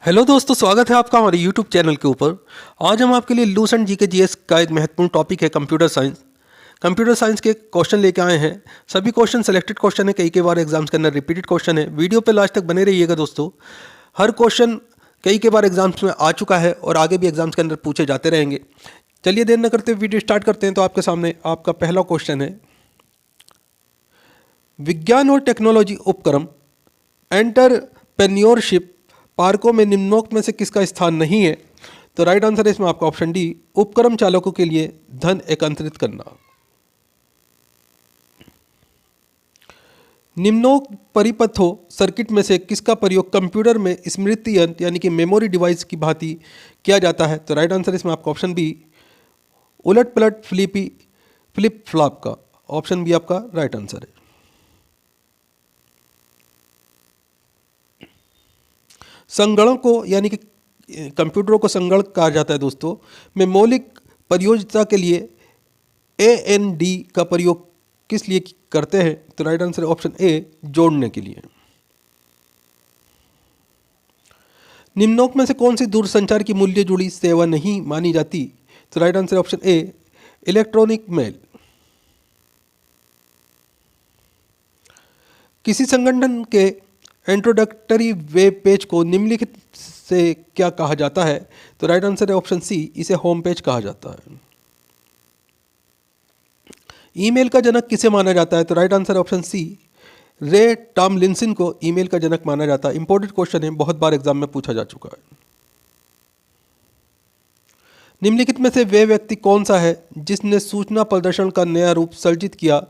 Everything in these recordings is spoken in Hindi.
हेलो दोस्तों, स्वागत है आपका हमारे यूट्यूब चैनल के ऊपर। आज हम आपके लिए लूसेंट जीके जीएस का एक महत्वपूर्ण टॉपिक है कंप्यूटर साइंस। कंप्यूटर साइंस के क्वेश्चन लेके आए हैं। सभी क्वेश्चन सेलेक्टेड क्वेश्चन है, कई बार एग्जाम्स के अंदर रिपीटेड क्वेश्चन है। वीडियो पे लास्ट तक बने रहिएगा दोस्तों। हर क्वेश्चन कई बार एग्जाम्स में आ चुका है और आगे भी एग्जाम्स के अंदर पूछे जाते रहेंगे। चलिए देर न करते वीडियो स्टार्ट करते हैं। तो आपके सामने आपका पहला क्वेश्चन है, विज्ञान और टेक्नोलॉजी उपक्रम एंटरप्रेन्योरशिप पार्कों में निम्नोक्त में से किसका स्थान नहीं है? तो राइट आंसर है इसमें आपका ऑप्शन डी, उपक्रम चालकों के लिए धन एकत्रित करना। निम्नोक्त परिपथों सर्किट में से किसका प्रयोग कंप्यूटर में स्मृति यंत्र यानी कि मेमोरी डिवाइस की भांति किया जाता है? तो राइट आंसर इसमें आपका ऑप्शन बी, उलट पलट फ्लिप फ्लॉप का। ऑप्शन बी आपका राइट आंसर है। संगणक को यानी कि कंप्यूटरों को संगणक कहा जाता है दोस्तों, में मौलिक परियोजना के लिए AND का प्रयोग किस लिए करते हैं? तो राइट आंसर ऑप्शन ए, जोड़ने के लिए। निम्नोक्त में से कौन सी दूरसंचार की मूल्य जुड़ी सेवा नहीं मानी जाती? तो right answer option A, electronic mail. किसी संगठन के इंट्रोडक्टरी वेब पेज को निम्नलिखित से क्या कहा जाता है? तो राइट आंसर है ऑप्शन सी, इसे होम पेज कहा जाता है। ईमेल का जनक किसे माना जाता है? तो राइट आंसर है ऑप्शन सी, रे टॉमलिंसन को ईमेल का जनक माना जाता है। इंपॉर्टेंट क्वेश्चन है, बहुत बार एग्जाम में पूछा जा चुका है। निम्नलिखित में से वे व्यक्ति कौन सा है जिसने सूचना प्रदर्शन का नया रूप सर्जित किया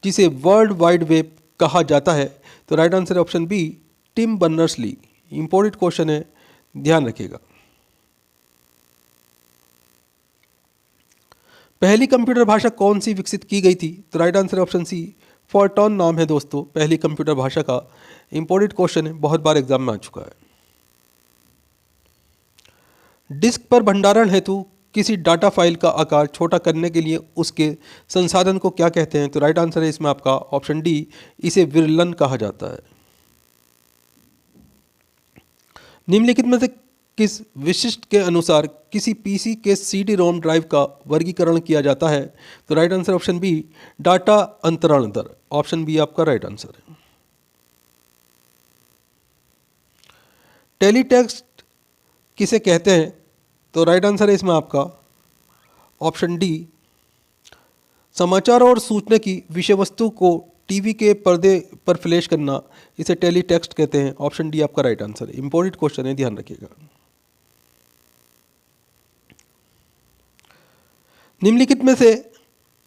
जिसे वर्ल्ड वाइड वेब कहा जाता है? तो राइट आंसर है option B, Tim Berners-Lee. Important question है, ध्यान रखिएगा। पहली कंप्यूटर भाषा कौन सी विकसित की गई थी? तो राइट आंसर है ऑप्शन सी, फोर्ट्रॉन नाम है दोस्तों पहली कंप्यूटर भाषा का। इंपॉर्टेंट क्वेश्चन है, बहुत बार एग्जाम में आ चुका है। डिस्क पर भंडारण हेतु किसी डाटा फाइल का आकार छोटा करने के लिए उसके संसाधन को क्या कहते हैं? तो राइट आंसर है इसमें आपका ऑप्शन डी, इसे विरलन कहा जाता है। निम्नलिखित में से किस विशिष्ट के अनुसार किसी पीसी के CD रोम ड्राइव का वर्गीकरण किया जाता है? तो right answer option B, data अंतरण दर। ऑप्शन बी आपका राइट आंसर है। टेलीटेक्स्ट किसे कहते हैं? तो राइट आंसर है इसमें आपका ऑप्शन डी, समाचार और सूचना की विषय वस्तु को टीवी के पर्दे पर फ्लैश करना, इसे टेलीटेक्स्ट कहते हैं। ऑप्शन डी आपका राइट आंसर है। इंपॉर्टेंट क्वेश्चन है, ध्यान रखिएगा। निम्नलिखित में से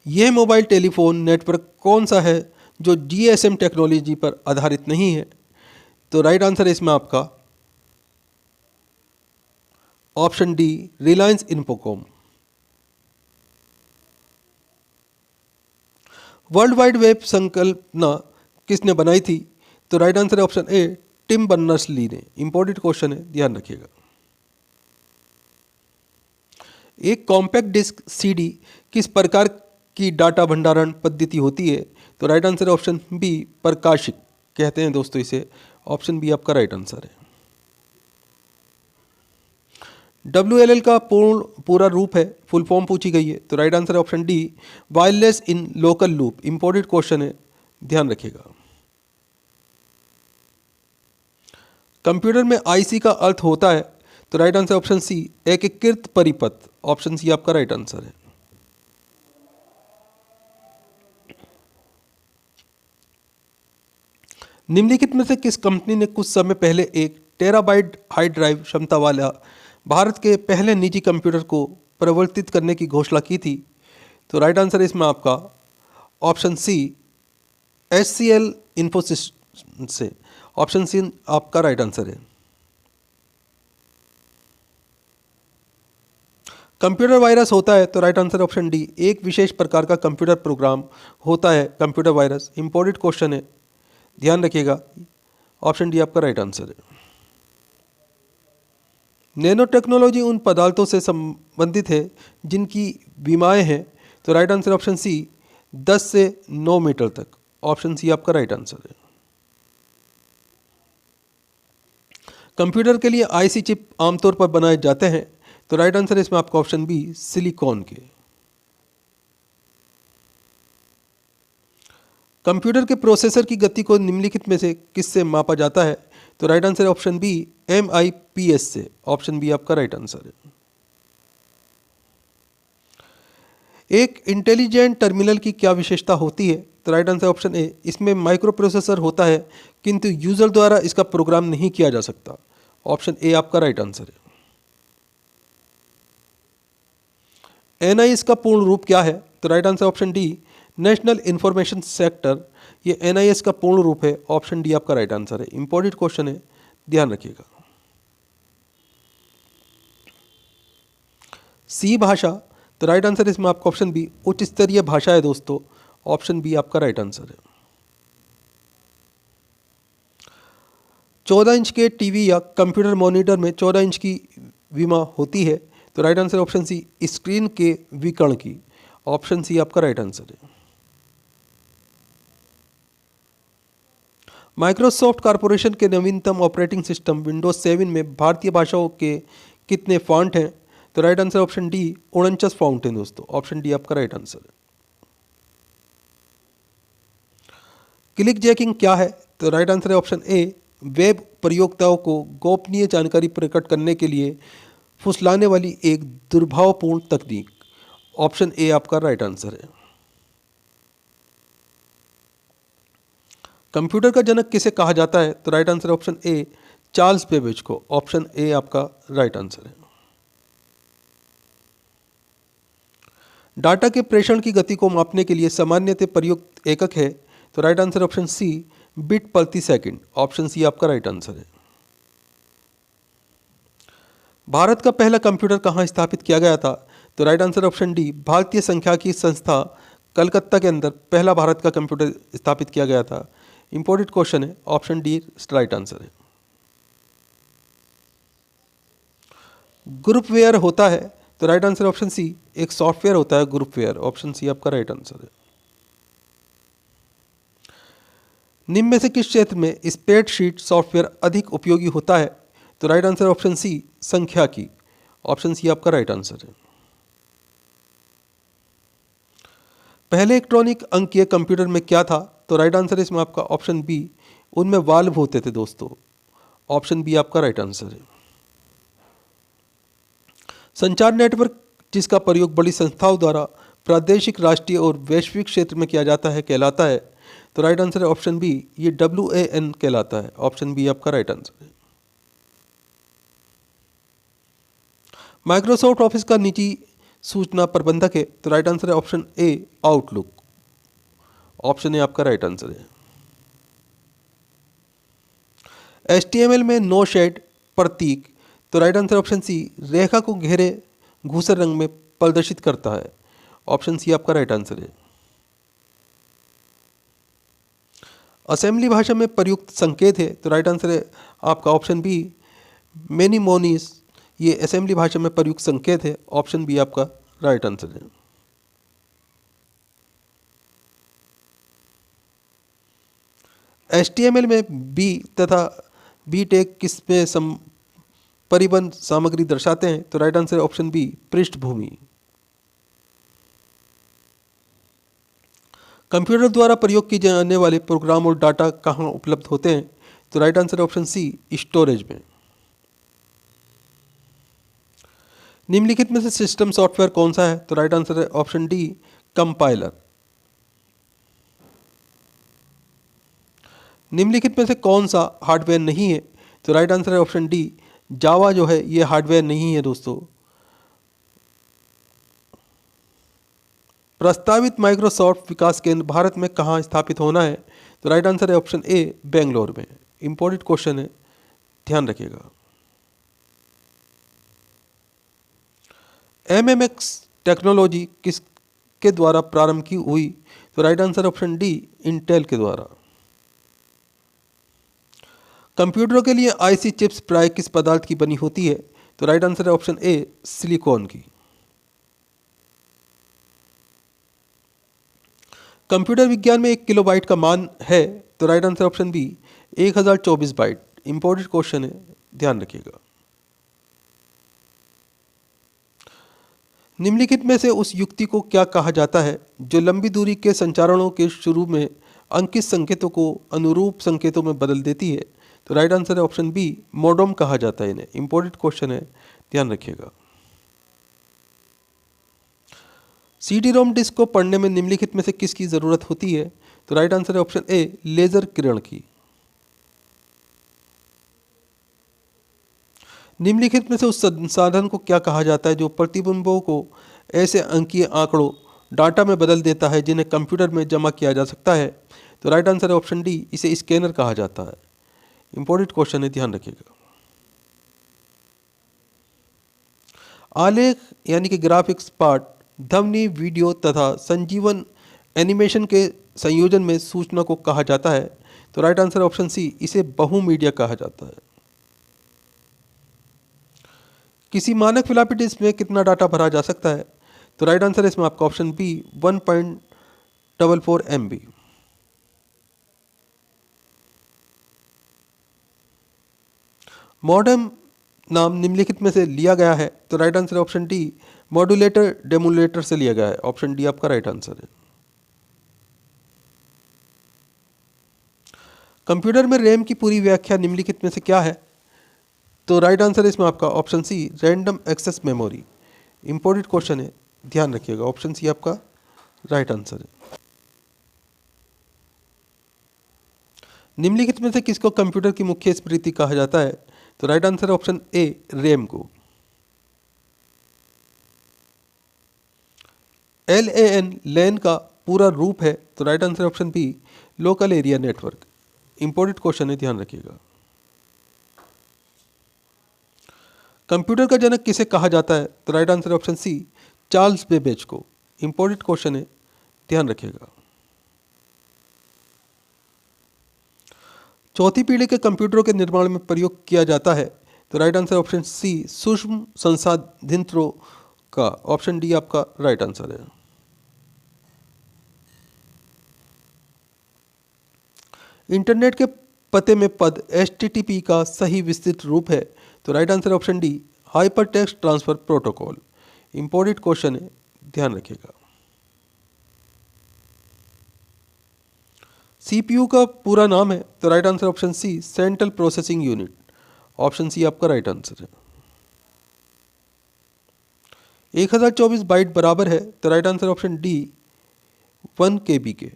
यह मोबाइल टेलीफोन नेटवर्क कौन सा है जो GSM टेक्नोलॉजी पर आधारित नहीं है? तो राइट आंसर है इसमें आपका option D, Reliance Infocom. World Wide web संकल्पना किसने बनाई थी? तो राइट आंसर है ऑप्शन ए, टिम बर्नर्स-ली ने। इंपॉर्टेंट क्वेश्चन है, ध्यान रखिएगा। एक कॉम्पैक्ट डिस्क CD किस प्रकार की डाटा भंडारण पद्धति होती है? तो राइट आंसर है ऑप्शन बी, प्रकाशिक कहते हैं दोस्तों इसे। ऑप्शन बी आपका राइट आंसर है। WLL का पूरा रूप है, फुल फॉर्म पूछी गई है। तो राइट आंसर है option D, wireless in local loop. Important question है, ध्यान रखिएगा। कंप्यूटर में IC का अर्थ होता है? तो राइट आंसर ऑप्शन सी, एकीकृत परिपथ। ऑप्शन सी आपका राइट आंसर है। निम्नलिखित में से किस कंपनी ने कुछ समय पहले 1 टेराबाइट हार्ड ड्राइव क्षमता वाला भारत के पहले निजी कंप्यूटर को प्रवर्तित करने की घोषणा की थी? तो राइट आंसर है इसमें आपका ऑप्शन सी, HCL इन्फोसिस से। ऑप्शन सी आपका राइट आंसर है। कंप्यूटर वायरस होता है? तो राइट आंसर ऑप्शन डी, एक विशेष प्रकार का कंप्यूटर प्रोग्राम होता है कंप्यूटर वायरस। इंपॉर्टेंट क्वेश्चन है, ध्यान रखिएगा। ऑप्शन डी आपका राइट आंसर है। नैनो टेक्नोलॉजी उन पदार्थों से संबंधित है जिनकी विमाएँ हैं? तो राइट आंसर ऑप्शन सी, 10 से 9 मीटर तक। ऑप्शन सी आपका राइट आंसर है। कंप्यूटर के लिए आईसी चिप आमतौर पर बनाए जाते हैं, तो राइट आंसर है इसमें आपका ऑप्शन बी सिलिकॉन के। कंप्यूटर के प्रोसेसर की गति को निम्नलिखित में से किससे मापा जाता है, तो राइट आंसर है ऑप्शन बी MIPS से। ऑप्शन बी आपका राइट आंसर है। एक इंटेलिजेंट टर्मिनल की क्या विशेषता होती है, तो राइट आंसर ऑप्शन ए इसमें माइक्रो प्रोसेसर होता है किंतु यूजर द्वारा इसका प्रोग्राम नहीं किया जा सकता। ऑप्शन ए आपका राइट आंसर है। NIS का पूर्ण रूप क्या है, तो right answer option D national information sector. ये NIS का पूर्ण रूप है। ऑप्शन डी आपका राइट आंसर है। इंपॉर्टेंट क्वेश्चन है, ध्यान रखिएगा। सी भाषा, तो राइट आंसर इसमें आपका ऑप्शन बी उच्च स्तरीय भाषा है दोस्तों। ऑप्शन बी आपका राइट आंसर है। 14 इंच के टीवी या कंप्यूटर मॉनिटर में 14 इंच की विमा होती है, तो right answer option C screen के विकर्ण की। ऑप्शन सी आपका राइट आंसर है। माइक्रोसॉफ्ट कॉरपोरेशन के नवीनतम ऑपरेटिंग सिस्टम विंडोज 7 में भारतीय भाषाओं के कितने फॉन्ट हैं, तो right answer option D 49 font हैं दोस्तों। ऑप्शन डी आपका राइट आंसर है। क्लिक जैकिंग क्या है, तो राइट आंसर है ऑप्शन ए वेब प्रयोक्ताओं को गोपनीय जानकारी प्रकट करने के लिए फुसलाने वाली एक दुर्भावपूर्ण तकनीक। ऑप्शन ए आपका राइट आंसर है। कंप्यूटर का जनक किसे कहा जाता है, तो right answer option A Charles Babbage को। ऑप्शन ए आपका राइट आंसर है। डाटा के प्रेषण की गति को मापने के लिए सामान्यतः प्रयुक्त एकक है, तो right answer option C bit प्रति सेकंड। ऑप्शन सी आपका राइट आंसर है। भारत का पहला कंप्यूटर कहाँ स्थापित किया गया था, तो राइट आंसर ऑप्शन डी भारतीय सांख्यिकी संस्था कलकत्ता के अंदर पहला भारत का कंप्यूटर स्थापित किया गया था। इंपॉर्टेंट क्वेश्चन है। ऑप्शन डी राइट आंसर है। ग्रुपवेयर होता है, तो राइट आंसर ऑप्शन सी एक सॉफ्टवेयर होता है ग्रुपवेयर। ऑप्शन सी आपका राइट आंसर है। निम्न में से किस क्षेत्र में स्प्रेडशीट सॉफ्टवेयर अधिक उपयोगी होता है, तो राइट आंसर ऑप्शन सी सांख्यिकी। ऑप्शन सी आपका राइट आंसर है। पहले इलेक्ट्रॉनिक अंकीय कंप्यूटर में क्या था, तो राइट आंसर इसमें आपका ऑप्शन बी उनमें वाल्व होते थे दोस्तों। ऑप्शन बी आपका राइट आंसर है। संचार नेटवर्क जिसका प्रयोग बड़ी संस्थाओं द्वारा प्रादेशिक, राष्ट्रीय और वैश्विक क्षेत्र में किया जाता है कहलाता है, तो राइट आंसर है ऑप्शन बी ये WAN कहलाता है। ऑप्शन बी आपका राइट आंसर है। माइक्रोसॉफ्ट ऑफिस का निजी सूचना प्रबंधक है, तो राइट आंसर है option A outlook. Option A आपका राइट आंसर है। HTML में नो शेड प्रतीक, तो राइट आंसर ऑप्शन सी रेखा को घेरे धूसर रंग में प्रदर्शित करता है। ऑप्शन सी आपका राइट आंसर है। असेंबली भाषा में प्रयुक्त संकेत है, तो राइट आंसर है आपका ऑप्शन बी मेनिमोनीज। ये असेंबली भाषा में प्रयुक्त संकेत है। ऑप्शन बी आपका राइट आंसर है। HTML में बी तथा बी टैग किस में परिबंध सामग्री दर्शाते हैं, तो राइट आंसर ऑप्शन बी पृष्ठभूमि। कंप्यूटर द्वारा प्रयोग किए जाने वाले प्रोग्राम और डाटा कहाँ उपलब्ध होते हैं, तो right answer option C storage में। निम्नलिखित में से सिस्टम सॉफ्टवेयर कौन सा है, तो राइट आंसर है ऑप्शन डी कंपाइलर। निम्नलिखित में से कौन सा हार्डवेयर नहीं है, तो राइट आंसर है ऑप्शन डी जावा जो है ये हार्डवेयर नहीं है दोस्तों। प्रस्तावित माइक्रोसॉफ्ट विकास केंद्र भारत में कहाँ स्थापित होना है, तो राइट आंसर है ऑप्शन ए बेंगलोर में। इंपॉर्टेंट क्वेश्चन है, ध्यान रखिएगा। MMX टेक्नोलॉजी किसके द्वारा प्रारंभ की हुई, तो right answer option D Intel के द्वारा। कंप्यूटरों के लिए आईसी चिप्स प्राय किस पदार्थ की बनी होती है, तो राइट आंसर है ऑप्शन ए सिलिकॉन की। कंप्यूटर विज्ञान में 1 किलोबाइट का मान है, तो right answer option B 1024 byte. Important question है, ध्यान रखिएगा। निम्नलिखित में से उस युक्ति को क्या कहा जाता है जो लंबी दूरी के संचारणों के शुरू में अंकित संकेतों को अनुरूप संकेतों में बदल देती है? तो राइट आंसर है ऑप्शन बी, मोडेम कहा जाता है इन्हें। इंपॉर्टेंट क्वेश्चन है, ध्यान रखिएगा। सीडी रोम डिस्क को पढ़ने में निम्नलिखित में से किसकी जरूरत होती है? तो राइट आंसर है ऑप्शन ए, लेजर किरण की। निम्नलिखित में से उस संसाधन को क्या कहा जाता है जो प्रतिबिंबों को ऐसे अंकीय आंकड़ों डाटा में बदल देता है जिन्हें कंप्यूटर में जमा किया जा सकता है? तो राइट आंसर है ऑप्शन डी, इसे स्कैनर कहा जाता है। इंपॉर्टेंट क्वेश्चन है, ध्यान रखिएगा। आलेख यानी कि ग्राफिक्स पार्ट ध्वनि, वीडियो तथा संजीवन एनिमेशन के संयोजन में सूचना को कहा जाता है? तो राइट आंसर ऑप्शन सी, इसे बहुमीडिया कहा जाता है। किसी मानक फ्लॉपी डिस्क में कितना डाटा भरा जा सकता है? तो राइट आंसर है इसमें आपका ऑप्शन बी, 1.44 MB। मॉडेम नाम निम्नलिखित में से लिया गया है? तो right answer option D, modulator demodulator से लिया गया है। ऑप्शन डी आपका राइट आंसर है। कंप्यूटर में रैम की पूरी व्याख्या निम्नलिखित में से क्या है? तो राइट आंसर है इसमें आपका option C, random access memory. Important question है, ध्यान रखिएगा। ऑप्शन सी आपका राइट आंसर है। निम्नलिखित में से किसको कंप्यूटर की मुख्य स्मृति कहा जाता है? तो राइट आंसर है ऑप्शन ए, रैम को। LAN लैन का पूरा रूप है? तो right answer option B, local area network. Important question है, ध्यान रखिएगा। कंप्यूटर का जनक किसे कहा जाता है? तो right answer option C, Charles Babbage को। इंपॉर्टेंट क्वेश्चन है, ध्यान रखिएगा। चौथी पीढ़ी के कंप्यूटरों के निर्माण में प्रयोग किया जाता है? तो राइट आंसर ऑप्शन सी, सूक्ष्म संसाधित्रों का। ऑप्शन डी आपका राइट आंसर है। इंटरनेट के पते में पद HTTP का सही विस्तृत रूप है? तो right answer option D, hyper text transfer protocol. Important question है, ध्यान रखिएगा। CPU का पूरा नाम है? तो right answer option C, central processing unit. Option C आपका राइट आंसर है। 1024 बाइट बराबर है? तो right answer option D, 1 KB के।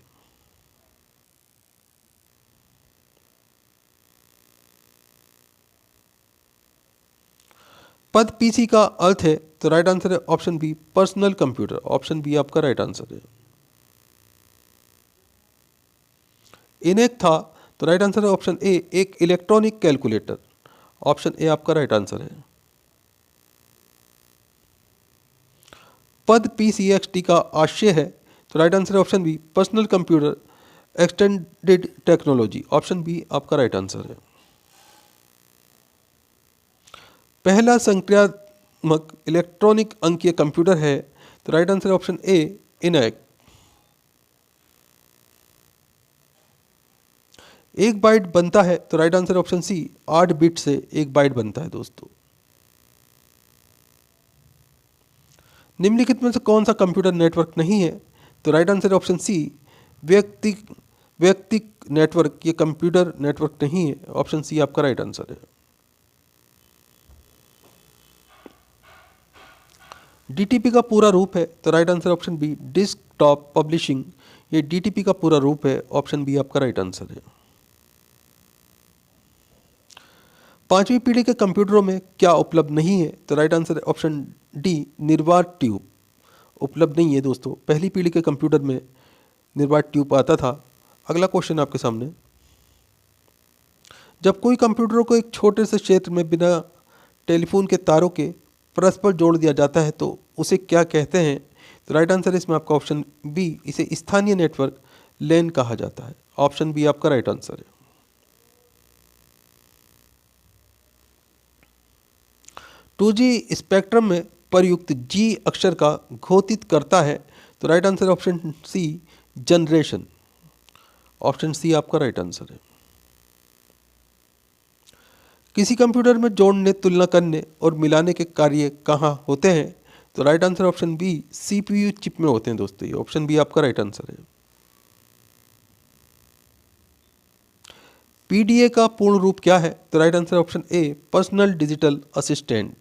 पद PC का अर्थ है? तो राइट आंसर है option B, personal computer. Option B आपका राइट आंसर है। इनेक था? तो राइट आंसर है ऑप्शन ए, एक इलेक्ट्रॉनिक कैलकुलेटर। ऑप्शन ए आपका राइट आंसर है। पद PCXT का आशय है? तो राइट आंसर है option B, personal computer extended technology. Option B आपका राइट आंसर है। पहला संक्रियात्मक इलेक्ट्रॉनिक अंकीय कंप्यूटर है? तो right answer option A, ENIAC. 1 byte बनता है? तो right answer option C, 8 bit से 1 बाइट बनता है दोस्तों। निम्नलिखित में से कौन सा कंप्यूटर नेटवर्क नहीं है? तो राइट आंसर ऑप्शन सी, व्यक्तिक नेटवर्क। ये कंप्यूटर नेटवर्क नहीं है। ऑप्शन सी आपका राइट आंसर है। DTP का पूरा रूप है? तो right answer option B, desktop publishing. ये DTP का पूरा रूप है। ऑप्शन बी आपका राइट आंसर है। 5वीं पीढ़ी के कंप्यूटरों में क्या उपलब्ध नहीं है? तो राइट आंसर है ऑप्शन डी, निर्वात ट्यूब उपलब्ध नहीं है दोस्तों। पहली पीढ़ी के कंप्यूटर में निर्वात ट्यूब आता था। अगला क्वेश्चन आपके सामने, जब कोई कंप्यूटर को एक छोटे से क्षेत्र में बिना टेलीफोन के तारों के परस्पर जोड़ दिया जाता है तो उसे क्या कहते हैं? तो राइट आंसर इसमें आपका ऑप्शन बी, इसे स्थानीय नेटवर्क लैन कहा जाता है। ऑप्शन बी आपका राइट आंसर है। टू जी स्पेक्ट्रम में प्रयुक्त G अक्षर का घोषित करता है? तो right answer option C, generation. Option C आपका राइट आंसर है। किसी कंप्यूटर में जोड़ने, तुलना करने और मिलाने के कार्य कहाँ होते हैं? तो right answer option B, CPU chip में होते हैं दोस्तों। ये ऑप्शन बी आपका राइट आंसर है। पीडीए का पूर्ण रूप क्या है? तो right answer option A, personal digital assistant.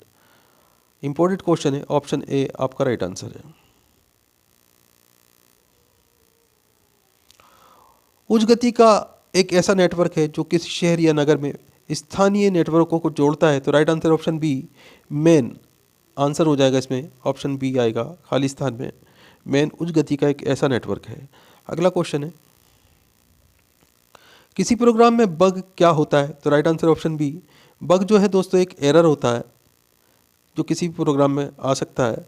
Important question है, ऑप्शन ए आपका राइट आंसर है। उच्च गति का एक ऐसा नेटवर्क है जो किसी शहर या नगर में स्थानीय नेटवर्कों को जोड़ता है। तो right answer option B, main answer हो जाएगा इसमें, ऑप्शन बी आएगा खाली स्थान में। मेन उच्च गति का एक ऐसा नेटवर्क है। अगला क्वेश्चन है, किसी प्रोग्राम में बग क्या होता है? तो right answer option B, bug जो है दोस्तों एक एरर होता है जो किसी भी प्रोग्राम में आ सकता है।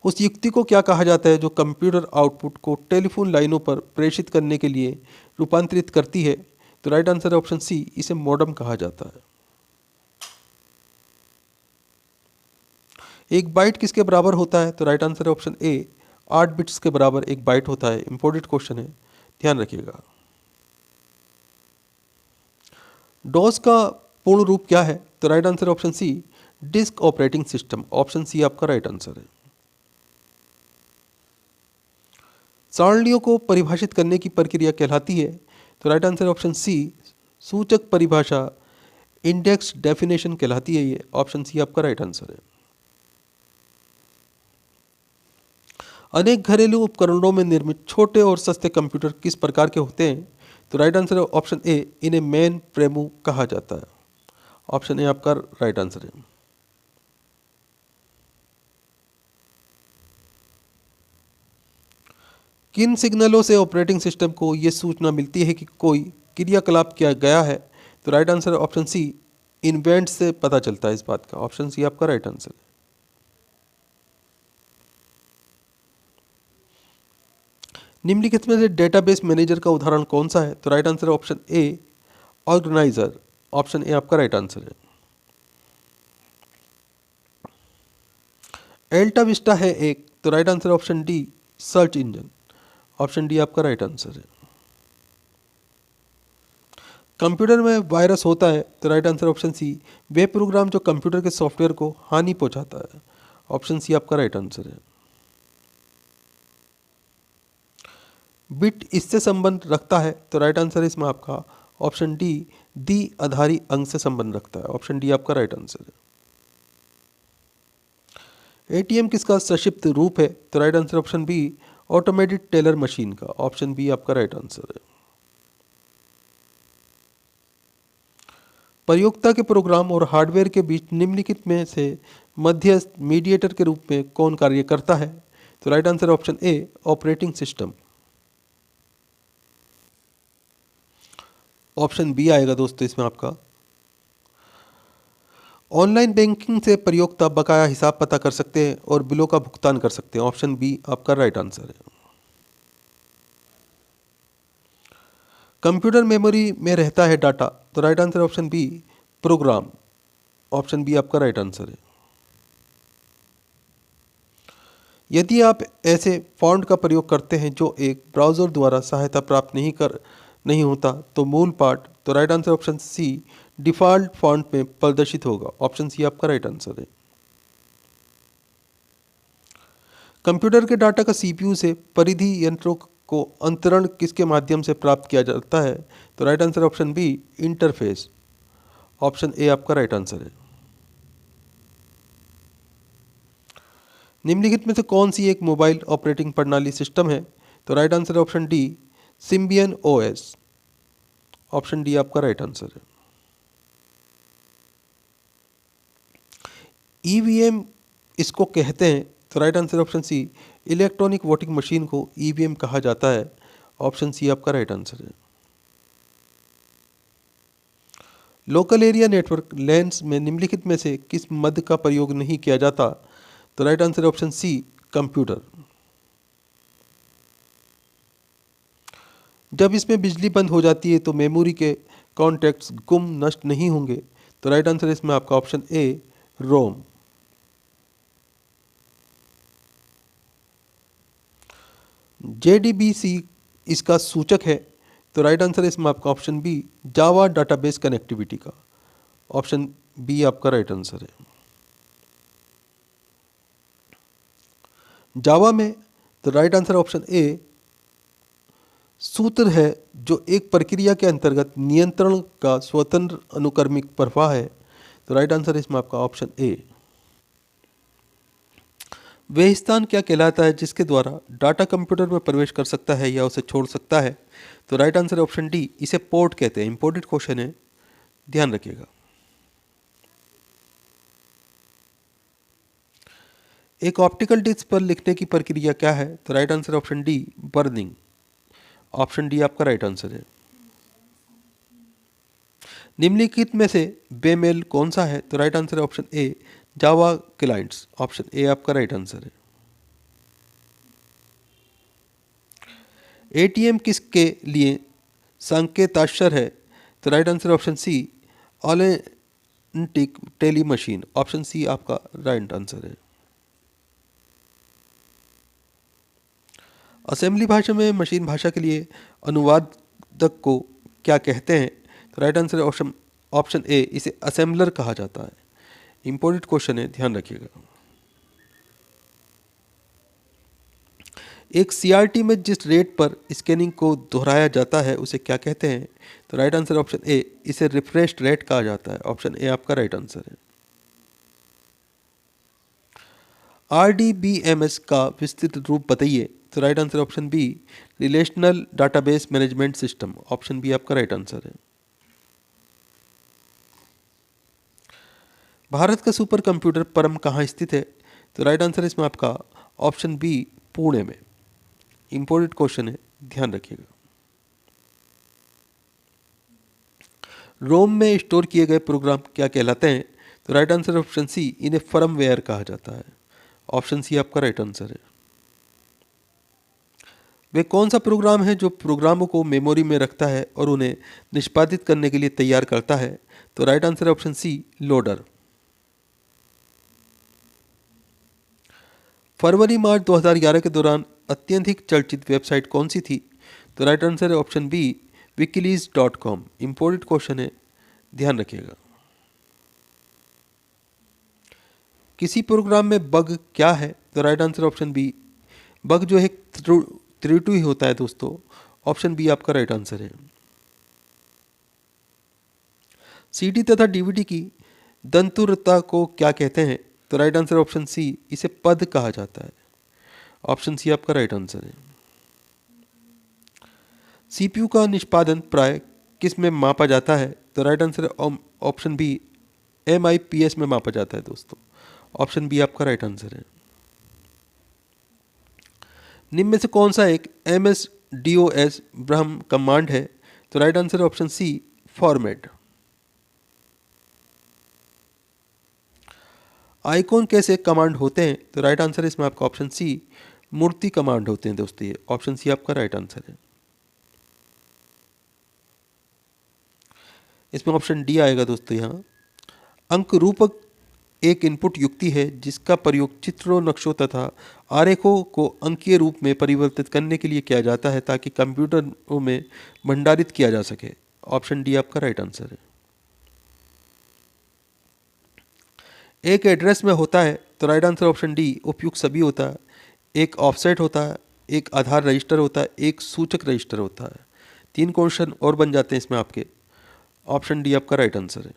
उस युक्ति को क्या कहा जाता है जो कंप्यूटर आउटपुट को टेलीफोन लाइनों पर प्रेषित करने के लिए रूपांतरित करती है? तो राइट आंसर ऑप्शन सी, इसे मॉडेम कहा जाता है। एक बाइट किसके बराबर होता है? तो राइट आंसर ऑप्शन ए, 8 बिट्स के बराबर एक बाइट होता है। इंपॉर्टेंट क्वेश्चन है, ध्यान रखिएगा। डॉस का पूर्ण रूप क्या है? तो right answer option C, disk operating system. Option C आपका राइट आंसर है। सारणियों को परिभाषित करने की प्रक्रिया कहलाती है? तो राइट आंसर ऑप्शन सी, सूचक परिभाषा, इंडेक्स डेफिनेशन कहलाती है ये। ऑप्शन सी आपका राइट आंसर है। अनेक घरेलू उपकरणों में निर्मित छोटे और सस्ते कंप्यूटर किस प्रकार के होते हैं? तो राइट आंसर है ऑप्शन ए, इन्हें मेन फ्रेमू कहा जाता है। ऑप्शन ए आपका राइट आंसर है। किन सिग्नलों से ऑपरेटिंग सिस्टम को यह सूचना मिलती है कि कोई क्रियाकलाप किया गया है? तो राइट आंसर है ऑप्शन सी, इवेंट से पता चलता है इस बात का। ऑप्शन सी आपका राइट आंसर है। निम्नलिखित में से डेटाबेस मैनेजर का उदाहरण कौन सा है? तो राइट आंसर है option A, organiser. Option A आपका राइट आंसर है। एल्टा विस्टा है एक, तो right answer option D, search engine. Option D आपका राइट आंसर है। कंप्यूटर में वायरस होता है? तो राइट आंसर ऑप्शन सी, वे प्रोग्राम जो कंप्यूटर के सॉफ्टवेयर को हानि पहुंचाता है। ऑप्शन सी आपका राइट आंसर है। बिट इससे संबंध रखता है? तो राइट आंसर इसमें आपका ऑप्शन डी, द्विआधारी अंक से संबंध रखता है। ऑप्शन डी आपका राइट आंसर है। एटीएम किसका संक्षिप्त रूप है? तो right answer option B, automated teller machine का। ऑप्शन बी आपका राइट आंसर है। प्रयोक्ता के प्रोग्राम और हार्डवेयर के बीच निम्नलिखित में से मध्यस्थ मीडिएटर के रूप में कौन कार्य करता है? तो right answer option A, operating system. Option B आएगा दोस्तों इसमें आपका। ऑनलाइन बैंकिंग से प्रयोक्ता बकाया हिसाब पता कर सकते हैं और बिलों का भुगतान कर सकते हैं। ऑप्शन बी आपका राइट आंसर है। कंप्यूटर मेमोरी में रहता है डाटा? तो right answer option B, program. Option B आपका राइट आंसर है। यदि आप ऐसे फॉन्ट का प्रयोग करते हैं जो एक ब्राउज़र द्वारा सहायता प्राप्त नहीं होता तो मूल पाठ? तो right answer option C, default font में प्रदर्शित होगा। ऑप्शन सी आपका राइट आंसर है। कंप्यूटर के डाटा का सीपीयू से परिधि यंत्रों को अंतरण किसके माध्यम से प्राप्त किया जाता है? तो right answer option B, interface. Option A आपका राइट आंसर है। निम्नलिखित में से कौन सी एक मोबाइल ऑपरेटिंग प्रणाली सिस्टम है? तो right answer option D, Symbian OS. Option D आपका राइट आंसर है। ईवीएम इसको कहते हैं? तो right answer option C, electronic voting machine को ईवीएम कहा जाता है। ऑप्शन सी आपका राइट आंसर है। लोकल एरिया नेटवर्क लैन्स में निम्नलिखित में से किस मद का प्रयोग नहीं किया जाता? तो right answer option C, computer. जब इसमें बिजली बंद हो जाती है तो मेमोरी के कॉन्टैक्ट्स गुम नष्ट नहीं होंगे? तो राइट आंसर इसमें आपका ऑप्शन ए, रोम। जेडीबीसी इसका सूचक है? तो राइट आंसर है इसमें आपका ऑप्शन बी, जावा डाटाबेस कनेक्टिविटी का। ऑप्शन बी आपका राइट आंसर है। जावा में तो राइट आंसर ऑप्शन ए सूत्र है जो एक प्रक्रिया के अंतर्गत नियंत्रण का स्वतंत्र अनुक्रमिक प्रवाह है। तो राइट आंसर इसमें आपका ऑप्शन ए। वह स्थान क्या कहलाता है जिसके द्वारा डाटा कंप्यूटर में प्रवेश कर सकता है या उसे छोड़ सकता है। तो राइट आंसर है ऑप्शन डी, इसे पोर्ट कहते हैं। इंपॉर्टेंट क्वेश्चन है, ध्यान रखिएगा। एक ऑप्टिकल डिस्क पर लिखने की प्रक्रिया क्या है। तो right answer option D, burning. Option D आपका राइट आंसर है। निम्नलिखित में से बेमेल कौन सा है। तो राइट आंसर है option A, Java clients. Option A आपका राइट आंसर है। एटीएम किसके लिए संकेताक्षर है। तो राइट आंसर ऑप्शन सी, ऑलेंटिक टेली मशीन। ऑप्शन सी आपका राइट आंसर है। असेंबली भाषा में मशीन भाषा के लिए अनुवादक को क्या कहते हैं। तो राइट आंसर है ऑप्शन ए, इसे असेंबलर कहा जाता है। इंपॉर्टेंट क्वेश्चन है, ध्यान रखिएगा। एक सीआरटी में जिस रेट पर स्कैनिंग को दोहराया जाता है उसे क्या कहते हैं। तो राइट आंसर ऑप्शन ए, इसे रिफ्रेश रेट कहा जाता है। ऑप्शन ए आपका राइट आंसर है। आरडीबीएमएस का विस्तृत रूप बताइए। तो right answer option B, relational database management system. Option B आपका राइट आंसर है। भारत का सुपर कंप्यूटर परम कहाँ स्थित है। तो राइट आंसर इसमें आपका ऑप्शन बी, पुणे में। इंपॉर्टेंट क्वेश्चन है, ध्यान रखिएगा। रोम में स्टोर किए गए प्रोग्राम क्या कहलाते हैं। तो राइट आंसर ऑप्शन सी, इन्हें फर्मवेयर कहा जाता है। ऑप्शन सी आपका राइट आंसर है। वे कौन सा प्रोग्राम है जो प्रोग्रामों को मेमोरी में रखता है और उन्हें निष्पादित करने के लिए तैयार करता है। तो राइट आंसर है ऑप्शन सी, लोडर। फरवरी मार्च 2011 के दौरान अत्यधिक चर्चित वेबसाइट कौन सी थी। तो राइट आंसर है option B, wikileaks.com। Important question है, ध्यान रखिएगा। किसी प्रोग्राम में बग क्या है। तो right answer option B, bug जो है त्रुटि होता है दोस्तों। ऑप्शन बी आपका राइट आंसर है। सीडी तथा डीवीडी की दंतुरता को क्या कहते हैं। तो राइट आंसर ऑप्शन सी, इसे पद कहा जाता है। ऑप्शन सी आपका राइट आंसर है। सीपीयू का निष्पादन प्राय किस में मापा जाता है। तो right answer option B, MIPS में मापा जाता है दोस्तों। ऑप्शन बी आपका राइट आंसर है। निम्न में से कौन सा एक MS-DOS ब्रह्म कमांड है। तो right answer option C, format. Icon कैसे कमांड होते हैं। तो राइट आंसर इसमें आपका ऑप्शन सी, मूर्ति कमांड होते हैं दोस्तों। ये ऑप्शन सी आपका राइट आंसर है। इसमें ऑप्शन डी आएगा दोस्तों। यहाँ अंक रूपक एक इनपुट युक्ति है जिसका प्रयोग चित्रों, नक्शों तथा आरेखों को अंकीय रूप में परिवर्तित करने के लिए किया जाता है ताकि कंप्यूटरों में भंडारित किया जा सके। ऑप्शन डी आपका राइट आंसर है। एक एड्रेस में होता है। तो राइट आंसर ऑप्शन डी, उपयुक्त सभी होता है। एक ऑफसेट होता है, एक आधार रजिस्टर होता है, एक सूचक रजिस्टर होता है। 3 क्वेश्चन और बन जाते हैं इसमें आपके। ऑप्शन डी आपका राइट आंसर है।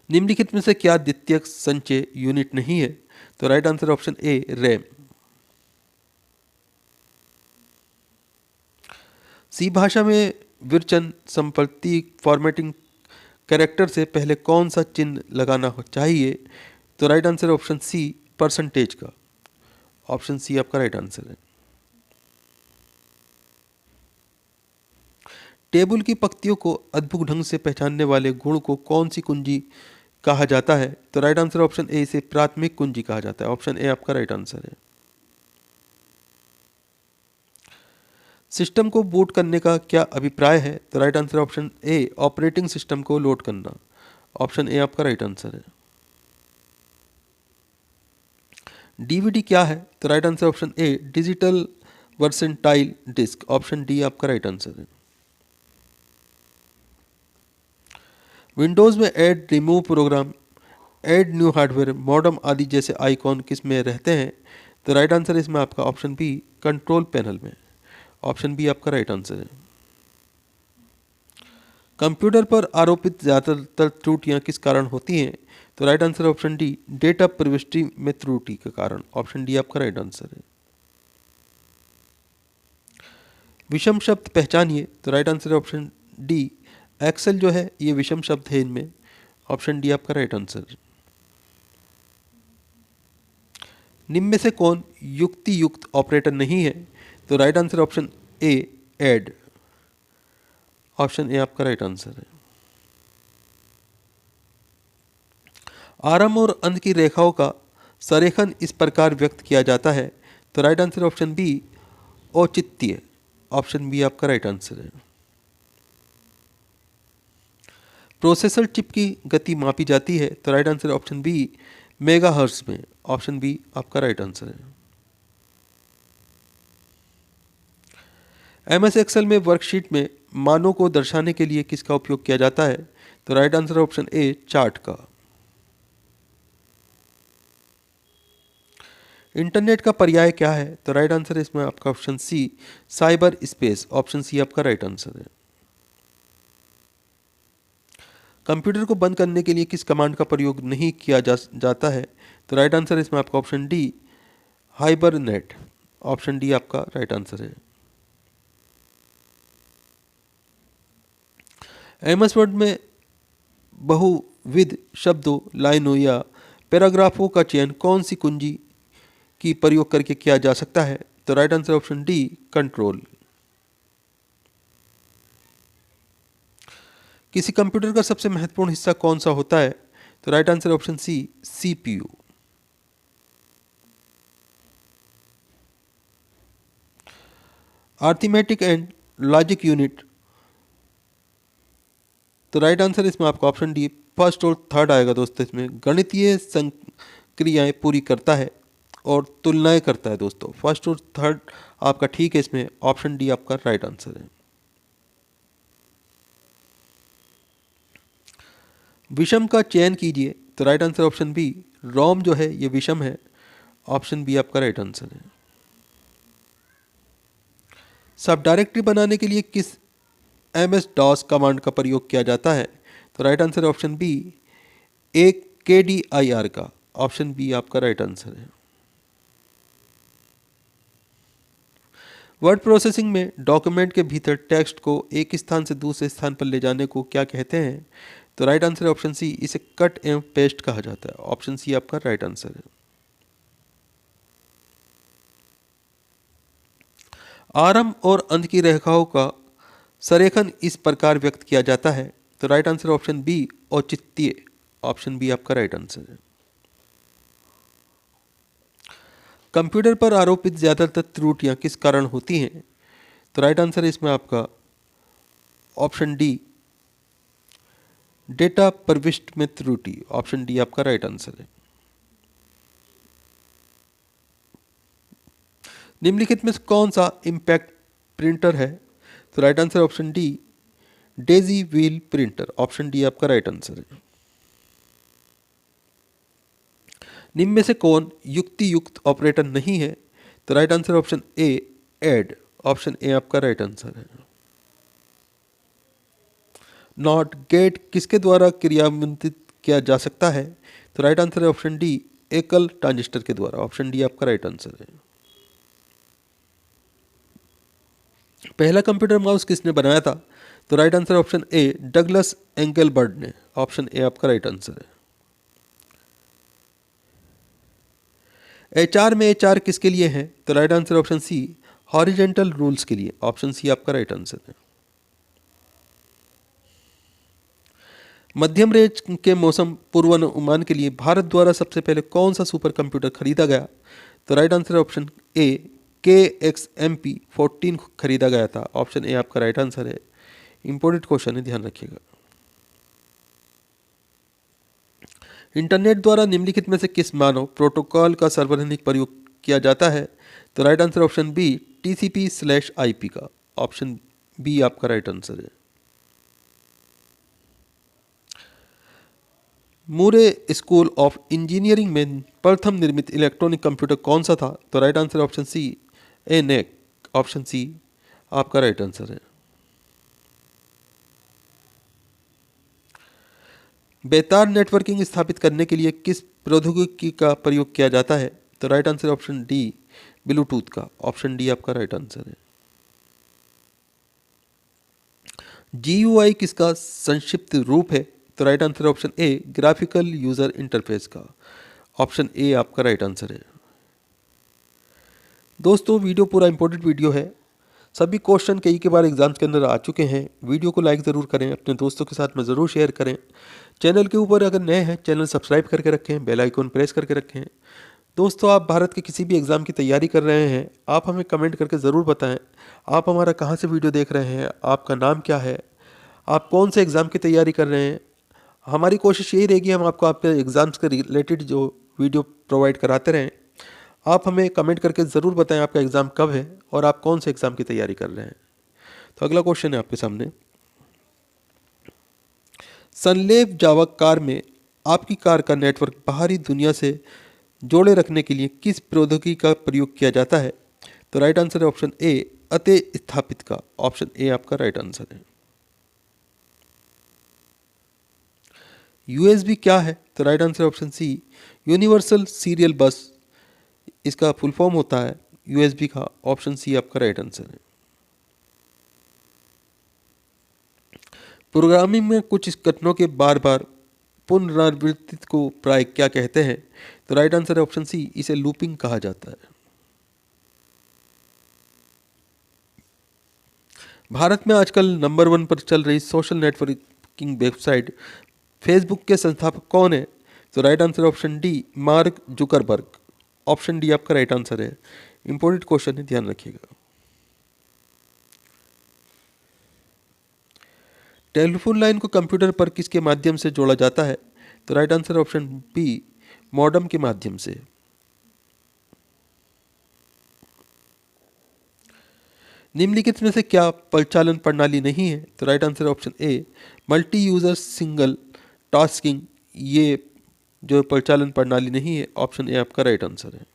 निम्नलिखित में से क्या द्वितीयक संचय यूनिट नहीं है। तो right answer option A, RAM. C भाषा में विरचन संपत्ति फॉर्मेटिंग कैरेक्टर से पहले कौन सा चिन्ह लगाना चाहिए। तो right answer option C, percentage का। ऑप्शन सी आपका राइट आंसर है। टेबल की पंक्तियों को अद्भुत ढंग से पहचानने वाले गुण को कौन सी कुंजी कहा जाता है। तो राइट आंसर ऑप्शन ए, इसे प्राथमिक कुंजी कहा जाता है। ऑप्शन ए आपका राइट आंसर है। सिस्टम को बूट करने का क्या अभिप्राय है। तो right answer option A, operating system को लोड करना। ऑप्शन ए आपका राइट आंसर है। डीवीडी क्या है। तो right answer option A, digital versatile disc, option D आपका राइट आंसर है। विंडोज में add, remove program, add new hardware, modem आदि जैसे आइकॉन किस में रहते हैं? तो राइट आंसर इसमें आपका ऑप्शन बी कंट्रोल पैनल में, ऑप्शन बी आपका राइट आंसर है। कंप्यूटर पर आरोपित ज़्यादातर त्रुटियां किस कारण होती हैं? तो right answer option D data प्रविष्टि में त्रुटि के कारण, ऑप्शन डी आपका राइट आंसर है। विषम शब्द पहचानिए, तो right answer option D Excel जो है ये विषम शब्द है इनमें, ऑप्शन डी आपका राइट आंसर। निम्न में से कौन युक्ति युक्त ऑपरेटर नहीं है? तो right answer option A add, option A आपका राइट आंसर है। आरंभ और अंत की रेखाओं का संरेखन इस प्रकार व्यक्त किया जाता है? तो राइट आंसर ऑप्शन बी औचित्य, ऑप्शन बी आपका राइट आंसर है। प्रोसेसर चिप की गति मापी जाती है? तो right answer option B megahertz में, ऑप्शन बी आपका राइट आंसर है। एमएस एक्सेल में वर्कशीट में मानों को दर्शाने के लिए किसका उपयोग किया जाता है? तो राइट आंसर ऑप्शन ए चार्ट का। इंटरनेट का पर्याय क्या है? तो राइट आंसर है इसमें आपका option C cyberspace, option C आपका राइट आंसर है। कंप्यूटर को बंद करने के लिए किस कमांड का प्रयोग नहीं किया जाता है? तो राइट आंसर इसमें आपका option D hibernate, option D आपका राइट आंसर है। एमएस वर्ड में बहुविध शब्दों, लाइनों या पैराग्राफों का चयन कौन सी कुंजी की प्रयोग करके किया जा सकता है? तो right answer option D control. किसी कंप्यूटर का सबसे महत्वपूर्ण हिस्सा कौन सा होता है? तो right answer option C CPU. Arithmetic and logic unit, तो राइट आंसर इसमें आपका ऑप्शन डी फर्स्ट और थर्ड आएगा दोस्तों। इसमें गणितीय संक्रियाएं पूरी करता है और तुलनाएं करता है दोस्तों। फर्स्ट और थर्ड आपका ठीक है, इसमें ऑप्शन डी आपका राइट आंसर है। विषम का चयन कीजिए, तो right answer option B ROM जो है ये विषम है, ऑप्शन बी आपका राइट आंसर है। सब डायरेक्टरी बनाने के लिए किस एमएस डॉस कमांड का प्रयोग किया जाता है? तो राइट आंसर ऑप्शन बी एक KDIR का, ऑप्शन बी आपका राइट आंसर है। वर्ड प्रोसेसिंग में डॉक्यूमेंट के भीतर टेक्स्ट को एक स्थान से दूसरे स्थान पर ले जाने को क्या कहते हैं? तो राइट आंसर ऑप्शन सी इसे कट एवं पेस्ट कहा जाता है, ऑप्शन सी आपका राइट आंसर है। आरंभ और अंत की रेखाओं का संरेखन इस प्रकार व्यक्त किया जाता है? तो राइट आंसर ऑप्शन बी औचित्य, ऑप्शन बी आपका राइट आंसर है। कंप्यूटर पर आरोपित ज्यादातर त्रुटियां किस कारण होती हैं? तो राइट आंसर है इसमें आपका ऑप्शन डी डेटा प्रविष्टि में त्रुटि, ऑप्शन डी आपका राइट आंसर है। निम्नलिखित में से कौन सा इम्पैक्ट प्रिंटर है? तो right answer option D Daisy wheel printer, option D आपका राइट आंसर है। निम्न में से कौन युक्ति युक्त ऑपरेटर नहीं है? तो right answer option A add, option A आपका राइट आंसर है। नॉट गेट किसके द्वारा क्रियान्वित किया जा सकता है? तो राइट आंसर है ऑप्शन डी एकल ट्रांजिस्टर के द्वारा, ऑप्शन डी आपका राइट आंसर है। पहला कंप्यूटर माउस किसने बनाया था? तो राइट आंसर ऑप्शन ए डगलस एंगलबर्ट ने, ऑप्शन ए आपका राइट आंसर है। HR में HR किसके लिए है? तो राइट आंसर ऑप्शन सी हॉरिजेंटल रूल्स के लिए, ऑप्शन सी आपका राइट आंसर है। मध्यम रेंज के मौसम पूर्वानुमान के लिए भारत द्वारा सबसे पहले कौन सा सुपर कंप्यूटर खरीदा गया? तो राइट आंसर ऑप्शन ए KXMP14 खरीदा गया था, ऑप्शन ए आपका राइट आंसर है। इंपॉर्टेंट क्वेश्चन है, ध्यान रखिएगा। इंटरनेट द्वारा निम्नलिखित में से किस मानव प्रोटोकॉल का सार्वजनिक प्रयोग किया जाता है? तो right answer option B TCP/IP का। ऑप्शन बी आपका राइट आंसर है। मूरे स्कूल ऑफ इंजीनियरिंग में प्रथम निर्मित इलेक्ट्रॉनिक कंप्यूटर कौन सा था? तो right answer option C ENIAC। Option C आपका राइट आंसर है। बेतार नेटवर्किंग स्थापित करने के लिए किस प्रौद्योगिकी का प्रयोग किया जाता है? तो right answer option D Bluetooth का। ऑप्शन डी आपका राइट आंसर है। GUI किसका संक्षिप्त रूप है? तो राइट आंसर ऑप्शन ए ग्राफिकल यूजर इंटरफेस का। ऑप्शन ए आपका राइट आंसर है। दोस्तों वीडियो पूरा इंपॉर्टेंट वीडियो है। सभी क्वेश्चन कई के बार एग्जाम्स के अंदर आ चुके हैं। वीडियो को लाइक ज़रूर करें, अपने दोस्तों के साथ में ज़रूर शेयर करें। चैनल के ऊपर अगर नए हैं चैनल सब्सक्राइब करके रखें, बेल आइकन प्रेस करके रखें। दोस्तों आप भारत के किसी भी एग्ज़ाम की तैयारी कर रहे हैं, आप हमें कमेंट करके ज़रूर बताएं आप हमारा कहाँ से वीडियो देख रहे हैं, आपका नाम क्या है, आप कौन से एग्ज़ाम की तैयारी कर रहे हैं। हमारी कोशिश यही रहेगी हम आपको आपके एग्ज़ाम्स के रिलेटेड जो वीडियो प्रोवाइड कराते रहें। आप हमें कमेंट करके ज़रूर बताएं आपका एग्ज़ाम कब है और आप कौन से एग्ज़ाम की तैयारी कर रहे हैं। तो अगला क्वेश्चन है आपके सामने। सनलेव जावा कार में आपकी कार का नेटवर्क बाहरी दुनिया से जोड़े रखने के लिए किस प्रौद्योगिकी का प्रयोग किया जाता है? तो राइट आंसर है ऑप्शन ए अति स्थापित का। ऑप्शन ए आपका राइट आंसर है। USB क्या है? तो right answer option C universal serial bus, इसका फुल फॉर्म होता है USB का। ऑप्शन सी आपका राइट आंसर है। प्रोग्रामिंग में कुछ घटनाओं के बार बार पुनरावृत्ति को प्राय क्या कहते हैं? तो राइट आंसर है ऑप्शन सी इसे लूपिंग कहा जाता है। भारत में आजकल नंबर 1 पर चल रही सोशल नेटवर्किंग वेबसाइट फेसबुक के संस्थापक कौन है? तो right answer option D mark Zuckerberg. Option D आपका राइट आंसर है। इंपॉर्टेंट क्वेश्चन है, ध्यान रखिएगा। टेलीफोन लाइन को कंप्यूटर पर किसके माध्यम से जोड़ा जाता है? तो right answer option B modem के माध्यम से। निम्नलिखित में से क्या परिचालन प्रणाली नहीं है? तो right answer option a multi user single tasking, ये जो परिचालन प्रणाली नहीं है। ऑप्शन ए आपका राइट आंसर है।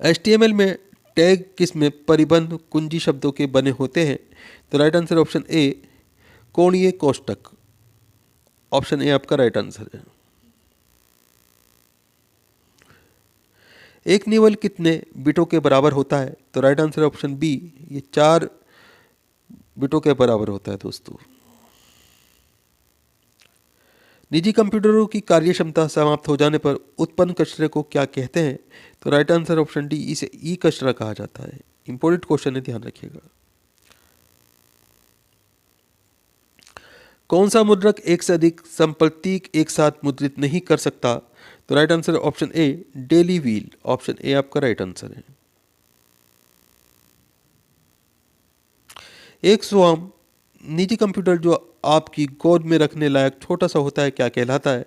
HTML में टैग किसमें परिबंध कुंजी शब्दों के बने होते हैं? तो राइट आंसर ऑप्शन ए कोणीय कोष्ठक। ऑप्शन ए आपका राइट आंसर है। एक निबल कितने बिटों के बराबर होता है? तो राइट आंसर ऑप्शन बी ये 4 बिटों के बराबर होता है। दोस्तों निजी कंप्यूटरों की कार्यक्षमता समाप्त हो जाने पर उत्पन्न कचरे को क्या कहते हैं? तो राइट आंसर ऑप्शन डी इसे ई कचरा कहा जाता है। इंपॉर्टेंट क्वेश्चन है, ध्यान रखिएगा। कौन सा मुद्रक एक से अधिक संपत्ति एक साथ मुद्रित नहीं कर सकता? तो right answer option A daily wheel. Option A आपका राइट आंसर है। एक स्वाम निजी कंप्यूटर जो आपकी गोद में रखने लायक छोटा सा होता है क्या कहलाता है?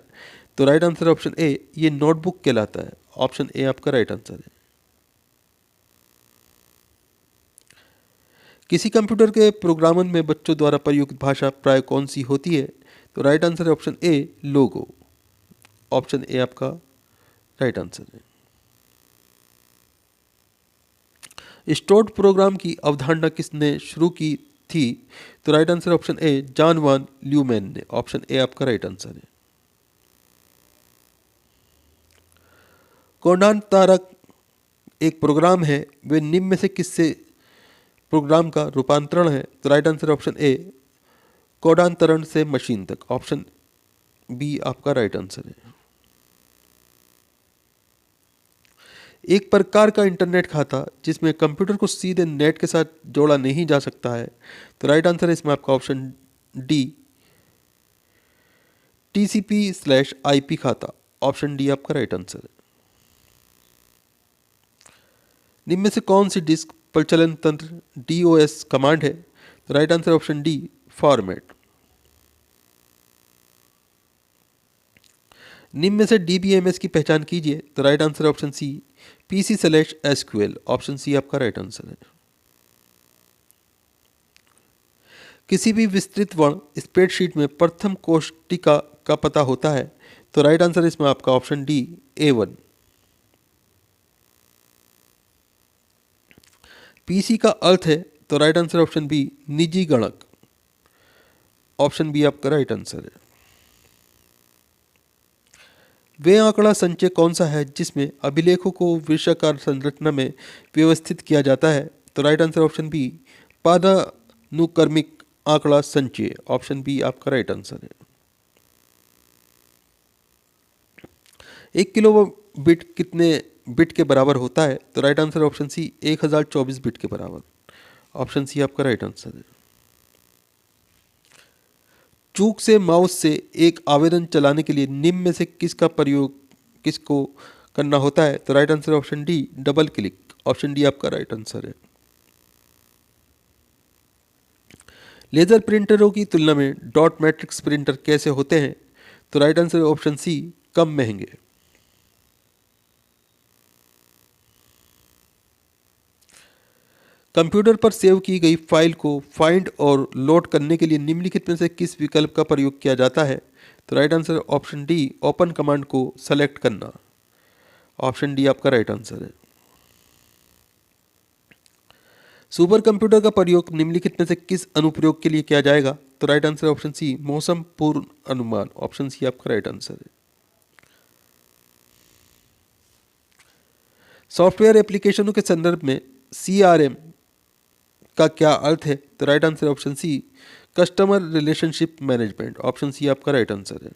तो राइट आंसर ऑप्शन ए ये नोटबुक कहलाता है। ऑप्शन ए आपका राइट आंसर है। किसी कंप्यूटर के प्रोग्रामन में बच्चों द्वारा प्रयुक्त भाषा प्राय कौन सी होती है? तो राइट आंसर है option A logo. Option A आपका राइट आंसर है। स्टोर्ड प्रोग्राम की अवधारणा किसने शुरू की थी? तो राइट आंसर ऑप्शन ए जॉन वान ल्यूमैन ने। ऑप्शन ए आपका राइट आंसर है। कोडान तारक एक प्रोग्राम है, वे निम्न में से किससे प्रोग्राम का रूपांतरण है? तो राइट आंसर ऑप्शन ए कोडांतरण से मशीन तक। ऑप्शन बी आपका राइट आंसर है। एक प्रकार का इंटरनेट खाता जिसमें कंप्यूटर को सीधे नेट के साथ जोड़ा नहीं जा सकता है। तो राइट आंसर है इसमें आपका ऑप्शन डी TCP/IP खाता। ऑप्शन डी आपका राइट आंसर है। निम्न में से कौन सी डिस्क परिचालन तंत्र DOS कमांड है? तो right answer option D format. निम्न में से DBMS की पहचान कीजिए। तो right answer option C PC/SQL। Option C आपका राइट आंसर है। किसी भी विस्तृत वर्ण स्प्रेडशीट में प्रथम कोष्ठिका का पता होता है, तो राइट आंसर इसमें आपका ऑप्शन डी A1। पीसी का अर्थ है, तो राइट आंसर ऑप्शन बी निजी गणक। ऑप्शन बी आपका राइट आंसर है। वे आंकड़ा संचय कौन सा है जिसमें अभिलेखों को वृत्ताकार संरचना में व्यवस्थित किया जाता है, तो राइट आंसर ऑप्शन बी पदानुक्रमिक आंकड़ा संचय। ऑप्शन बी आपका राइट आंसर है। 1 किलो बिट कितने बिट के बराबर होता है, तो right answer option C 1024 bit के बराबर। ऑप्शन सी आपका राइट आंसर है। चूक से माउस से एक आवेदन चलाने के लिए निम्न में से किसको करना होता है, तो right answer option D double click. Option D आपका राइट आंसर है। लेजर प्रिंटरों की तुलना में डॉट मैट्रिक्स प्रिंटर कैसे होते हैं, तो राइट आंसर ऑप्शन सी कम महंगे। कंप्यूटर पर सेव की गई फाइल को फाइंड और लोड करने के लिए निम्नलिखित में से किस विकल्प का प्रयोग किया जाता है, तो right answer option D open command को सेलेक्ट करना। ऑप्शन डी आपका राइट आंसर है। सुपर कंप्यूटर का प्रयोग निम्नलिखित में से किस अनुप्रयोग के लिए किया जाएगा, तो राइट आंसर ऑप्शन सी मौसम पूर्व अनुमान। ऑप्शन सी आपका राइट आंसर है। सॉफ्टवेयर एप्लीकेशनों के संदर्भ में CRM का क्या अर्थ है, तो right answer option C customer relationship management. Option C आपका राइट आंसर है।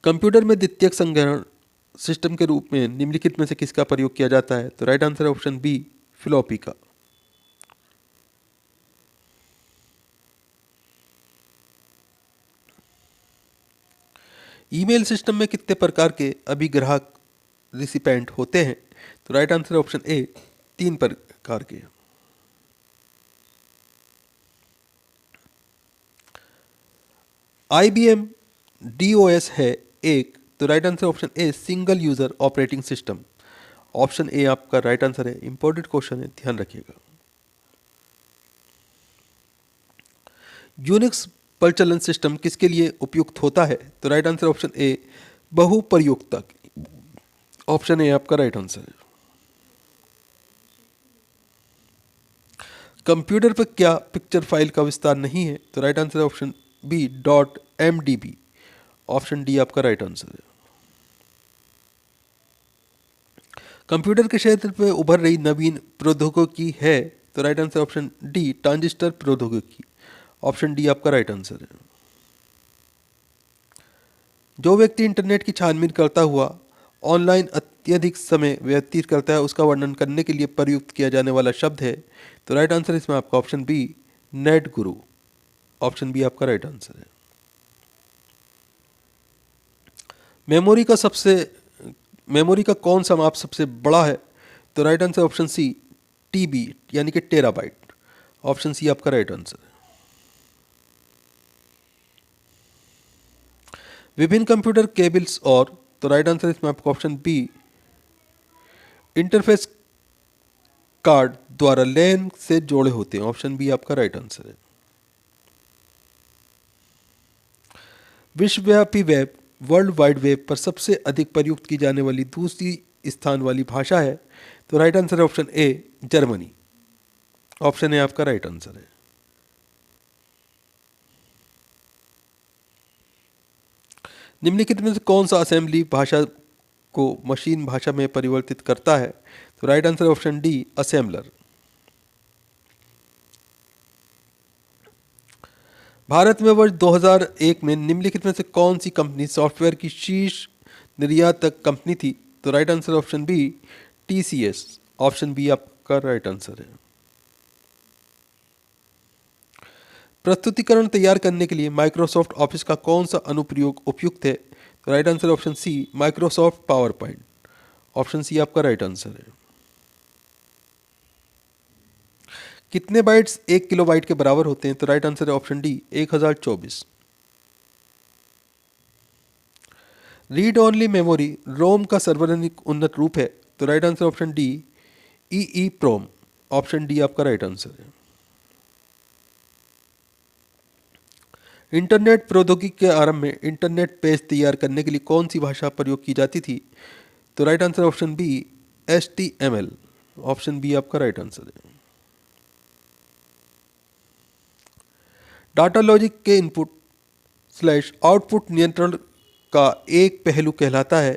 कंप्यूटर में द्वितीयक संग्रहण सिस्टम के रूप में निम्नलिखित में से किसका प्रयोग किया जाता है, तो right answer option B floppy का। ईमेल सिस्टम में कितने प्रकार के अभिग्राहक रिसिपेंट होते हैं, तो राइट आंसर ऑप्शन ए 3 प्रकार के। IBM DOS है एक, तो right answer option a single user operating system. Option A आपका राइट आंसर है। इंपॉर्टेंट क्वेश्चन है, ध्यान रखिएगा। यूनिक्स परिचालन सिस्टम किसके लिए उपयुक्त होता है, तो राइट आंसर ऑप्शन ए बहुप्रयोक्ता। ऑप्शन ए आपका राइट आंसर है। कंप्यूटर पर क्या पिक्चर फाइल का विस्तार नहीं है, तो right answer option B .mdb। Option D आपका राइट आंसर है। कंप्यूटर के क्षेत्र में उभर रही नवीन प्रौद्योगिकी है, तो right answer option D transistor प्रौद्योगिकी। ऑप्शन डी आपका राइट आंसर है। जो व्यक्ति इंटरनेट की छानबीन करता हुआ ऑनलाइन अत्यधिक समय व्यतीत करता है, उसका वर्णन करने के लिए प्रयुक्त किया जाने वाला शब्द है, तो राइट आंसर इसमें आपका option B net guru. Option B आपका राइट आंसर है। मेमोरी का कौन सा माप सबसे बड़ा है, तो right answer option C TB यानी कि टेराबाइट। ऑप्शन सी आपका राइट आंसर है। विभिन्न कंप्यूटर केबल्स और, तो राइट आंसर इसमें आपका ऑप्शन बी इंटरफेस कार्ड द्वारा लैन से जोड़े होते हैं। ऑप्शन बी आपका राइट आंसर है। विश्वव्यापी वेब वर्ल्ड वाइड वेब पर सबसे अधिक प्रयुक्त की जाने वाली दूसरी स्थान वाली भाषा है, तो right answer option A Germany. Option A आपका राइट आंसर है। निम्नलिखित में से कौन सा असेंबली भाषा को मशीन भाषा में परिवर्तित करता है, तो right answer option D assembler. Bharat में वर्ष 2001 में निम्नलिखित में से कौन सी कंपनी सॉफ्टवेयर की शीर्ष निर्यातक कंपनी थी, तो right answer option B TCS। Option B आपका राइट आंसर है। प्रस्तुतिकरण तैयार करने के लिए माइक्रोसॉफ्ट ऑफिस का कौन सा अनुप्रयोग उपयुक्त है, तो right answer option C Microsoft PowerPoint. Option C आपका राइट आंसर है। कितने बाइट्स 1 किलोबाइट के बराबर होते हैं, तो राइट आंसर है option D 1024। Read only memory ROM का सार्वजनिक उन्नत रूप है, तो right answer option D EPROM. Option D आपका राइट आंसर है। इंटरनेट प्रौद्योगिकी के आरंभ में इंटरनेट पेज तैयार करने के लिए कौन सी भाषा प्रयोग की जाती थी, तो right answer option B HTML। Option B आपका राइट आंसर है। डाटा लॉजिक के इनपुट स्लैश आउटपुट नियंत्रण का एक पहलू कहलाता है,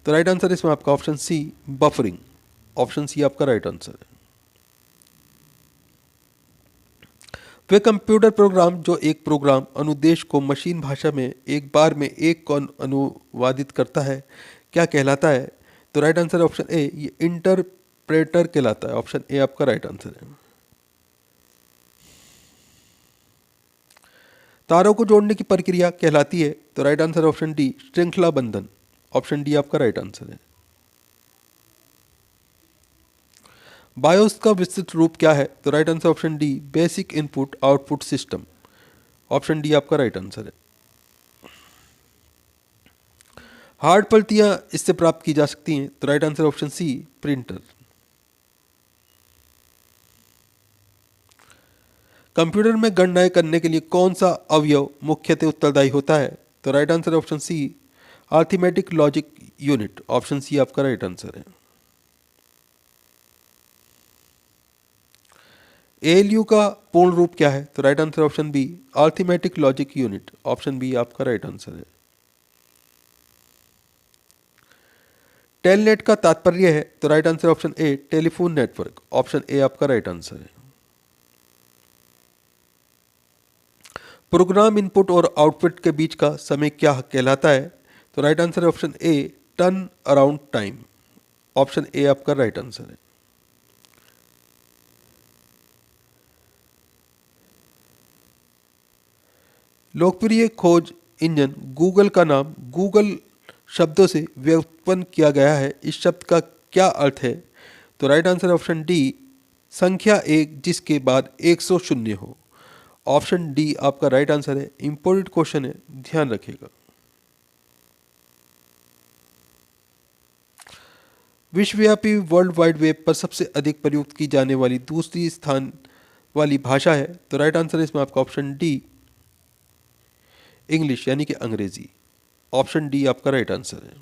तो राइट आंसर इसमें आपका option C buffering. Option C आपका राइट आंसर है। वे कंप्यूटर प्रोग्राम जो एक प्रोग्राम अनुदेश को मशीन भाषा में एक बार में एक को अनुवादित करता है क्या कहलाता है, तो राइट आंसर ऑप्शन ए ये इंटरप्रेटर कहलाता है। ऑप्शन ए आपका राइट आंसर है। तारों को जोड़ने की प्रक्रिया कहलाती है, तो राइट आंसर ऑप्शन डी श्रृंखला बंधन। ऑप्शन डी आपका राइट आंसर है। बायोस का विस्तृत रूप क्या है, तो right answer option D basic input output system. Option D आपका राइट आंसर है। हार्ड प्रतियां इससे प्राप्त की जा सकती हैं, तो right answer option C printer. Computer में गणनाएं करने के लिए कौन सा अवयव मुख्यतः उत्तरदायी होता है, तो right answer option C arithmetic logic unit. Option C आपका राइट आंसर है। ALU का पूर्ण रूप क्या है, तो right answer option B arithmetic logic unit. Option B आपका राइट आंसर है। टेलनेट का तात्पर्य है, तो right answer option A telephone network. Option A आपका राइट आंसर है। प्रोग्राम इनपुट और आउटपुट के बीच का समय क्या कहलाता है, तो right answer option A turn around time. Option A आपका राइट आंसर है। लोकप्रिय खोज इंजन गूगल का नाम गूगल शब्दों से व्युत्पन्न किया गया है, इस शब्द का क्या अर्थ है, तो राइट आंसर ऑप्शन डी संख्या 1 जिसके बाद 100 शून्य हो। ऑप्शन डी आपका राइट आंसर है। इंपॉर्टेंट क्वेश्चन है, ध्यान रखिएगा। विश्वव्यापी वर्ल्ड वाइड वेब पर सबसे अधिक प्रयुक्त की जाने वाली दूसरी स्थान वाली भाषा है, तो राइट आंसर इसमें आपका ऑप्शन डी इंग्लिश यानी कि अंग्रेजी। ऑप्शन डी आपका राइट आंसर है।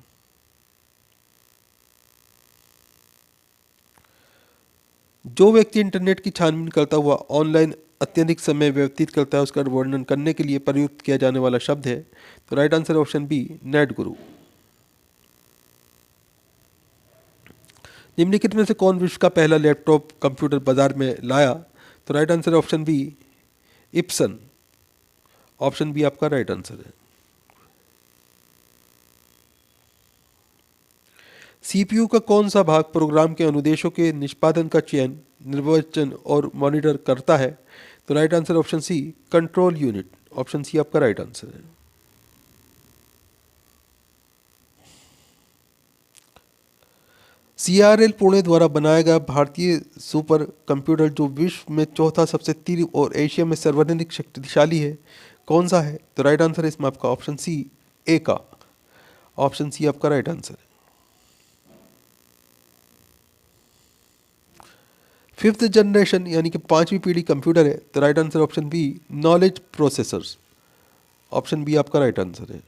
जो व्यक्ति इंटरनेट की छानबीन करता हुआ ऑनलाइन अत्यधिक समय व्यतीत करता है उसका वर्णन करने के लिए प्रयुक्त किया जाने वाला शब्द है, तो right answer option B net guru. निम्नलिखित में से कौन विश्व का पहला लैपटॉप कंप्यूटर बाजार में लाया, तो right answer option B Epson. Option B आपका राइट आंसर है। CPU का कौन सा भाग प्रोग्राम के अनुदेशों के निष्पादन का चयन, निर्वचन और मॉनिटर करता है, तो right answer option C control unit. Option C आपका राइट आंसर है। CRL पुणे द्वारा बनाया गया भारतीय सुपर कंप्यूटर जो विश्व में चौथा सबसे तीव्र और एशिया में सर्वाधिक शक्तिशाली है, कौन सा है, तो राइट आंसर है इसमें आपका ऑप्शन सी ए का। ऑप्शन सी आपका राइट आंसर है। 5th जनरेशन यानी कि 5वीं पीढ़ी कंप्यूटर है, तो right answer option B knowledge processors. Option B आपका राइट आंसर है।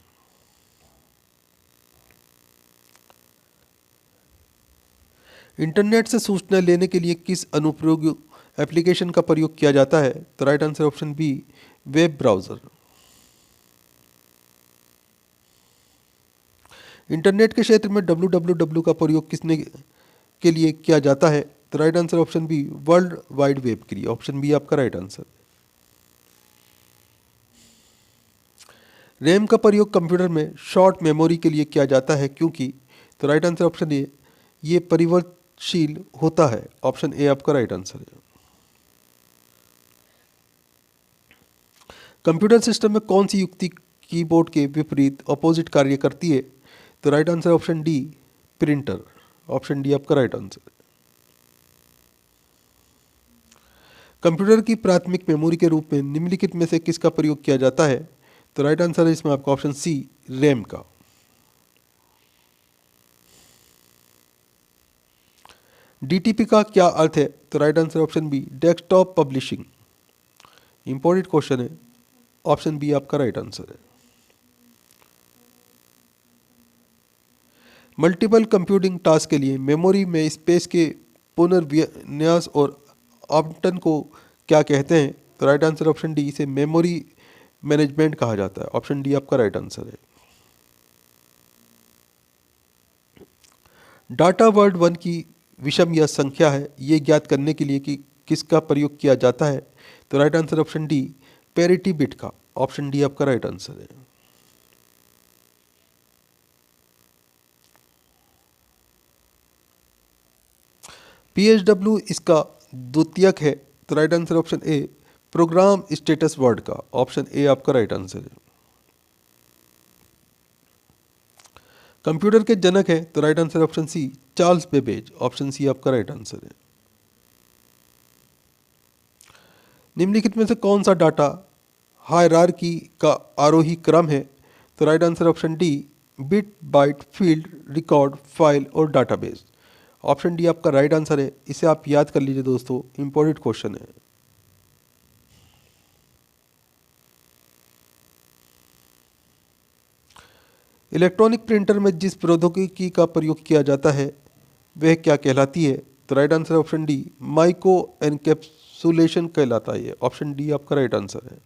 इंटरनेट से सूचना लेने के लिए किस अनुप्रयोग एप्लीकेशन का प्रयोग किया जाता है, तो right answer option B web browser. Internet के क्षेत्र में www का प्रयोग किसने के लिए किया जाता है, तो right answer option B World Wide Web के लिए। ऑप्शन बी आपका राइट आंसर। रैम का प्रयोग कंप्यूटर में शॉर्ट मेमोरी के लिए किया जाता है क्योंकि, तो राइट आंसर ऑप्शन ए ये परिवर्तनशील होता है। ऑप्शन ए आपका राइट आंसर है। कंप्यूटर सिस्टम में कौन सी युक्ति कीबोर्ड के विपरीत अपोजिट कार्य करती है, तो right answer option D printer. Option D आपका राइट आंसर है। कंप्यूटर की प्राथमिक मेमोरी के रूप में निम्नलिखित में से किसका प्रयोग किया जाता है, तो राइट आंसर है इसमें आपका ऑप्शन सी रैम का। डीटीपी का क्या अर्थ है? तो right answer option B desktop publishing. Important question है, ऑप्शन बी आपका राइट आंसर है। मल्टीपल कंप्यूटिंग टास्क के लिए मेमोरी में स्पेस के पुनर्विन्यास और आवंटन को क्या कहते हैं? तो राइट आंसर ऑप्शन डी, इसे मेमोरी मैनेजमेंट कहा जाता है। ऑप्शन डी आपका राइट आंसर है। डाटा वर्ड 1 की विषम या संख्या है, ये ज्ञात करने के लिए कि किसका प्रयोग किया जाता है? तो right answer option D parity bit का। ऑप्शन डी आपका राइट आंसर है। PSW इसका द्वितीयक है, तो right answer option A program status word का। ऑप्शन ए आपका राइट आंसर है। कंप्यूटर के जनक है, तो right answer option C Charles Babbage. Option C आपका राइट आंसर है। निम्नलिखित में से कौन सा डाटा हायरार्की का आरोही क्रम है? तो right answer option D bit byte field record file और डाटाबेस। ऑप्शन डी आपका राइट आंसर है। इसे आप याद कर लीजिए दोस्तों, इंपॉर्टेंट क्वेश्चन है। इलेक्ट्रॉनिक प्रिंटर में जिस प्रौद्योगिकी का प्रयोग किया जाता है वह क्या कहलाती है? तो right answer option D micro encapsulation कहलाता है। ऑप्शन डी आपका राइट आंसर है।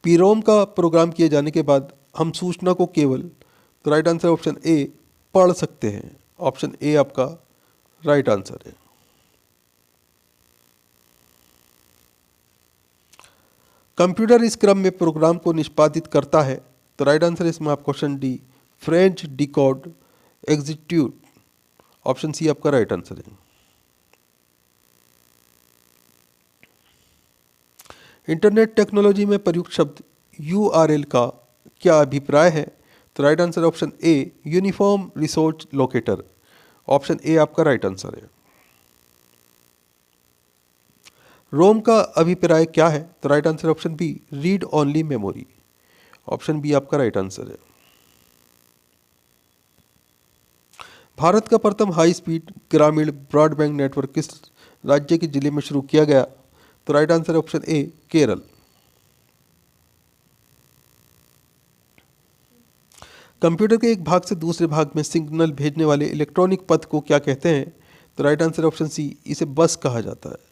पीरोम का प्रोग्राम किए जाने के बाद हम सूचना को केवल, तो राइट आंसर ऑप्शन ए पढ़ सकते हैं। ऑप्शन ए आपका राइट आंसर है। कंप्यूटर इस क्रम में प्रोग्राम को निष्पादित करता है, तो राइट आंसर इसमें आप question D fetch decode execute. Option C आपका राइट आंसर है। इंटरनेट टेक्नोलॉजी में प्रयुक्त शब्द URL का क्या अभिप्राय है? तो right answer option A uniform resource locator. Option A आपका राइट आंसर है। रोम का अभिप्राय क्या है? तो right answer option B read only memory. Option B आपका राइट आंसर है। भारत का प्रथम हाई स्पीड ग्रामीण ब्रॉडबैंड नेटवर्क किस राज्य के जिले में शुरू किया गया? तो right answer option A Kerala. Computer के एक भाग से दूसरे भाग में सिग्नल भेजने वाले इलेक्ट्रॉनिक पथ को क्या कहते हैं? तो राइट आंसर ऑप्शन सी, इसे बस कहा जाता है।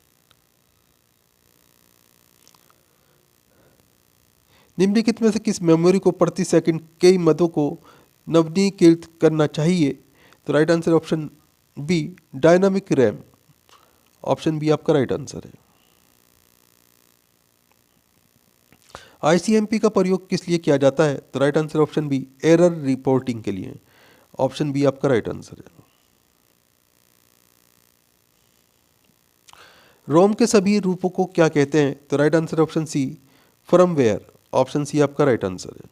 निम्नलिखित में से किस मेमोरी को प्रति सेकंड कई मदों को नवीनीकृत करना चाहिए? तो right answer option B dynamic RAM. Option B आपका राइट आंसर है। ICMP का प्रयोग किस लिए किया जाता है? तो right answer option B error reporting के लिए। ऑप्शन बी आपका राइट आंसर है। रोम के सभी रूपों को क्या कहते हैं? तो right answer option C firmware. Option C आपका राइट आंसर है।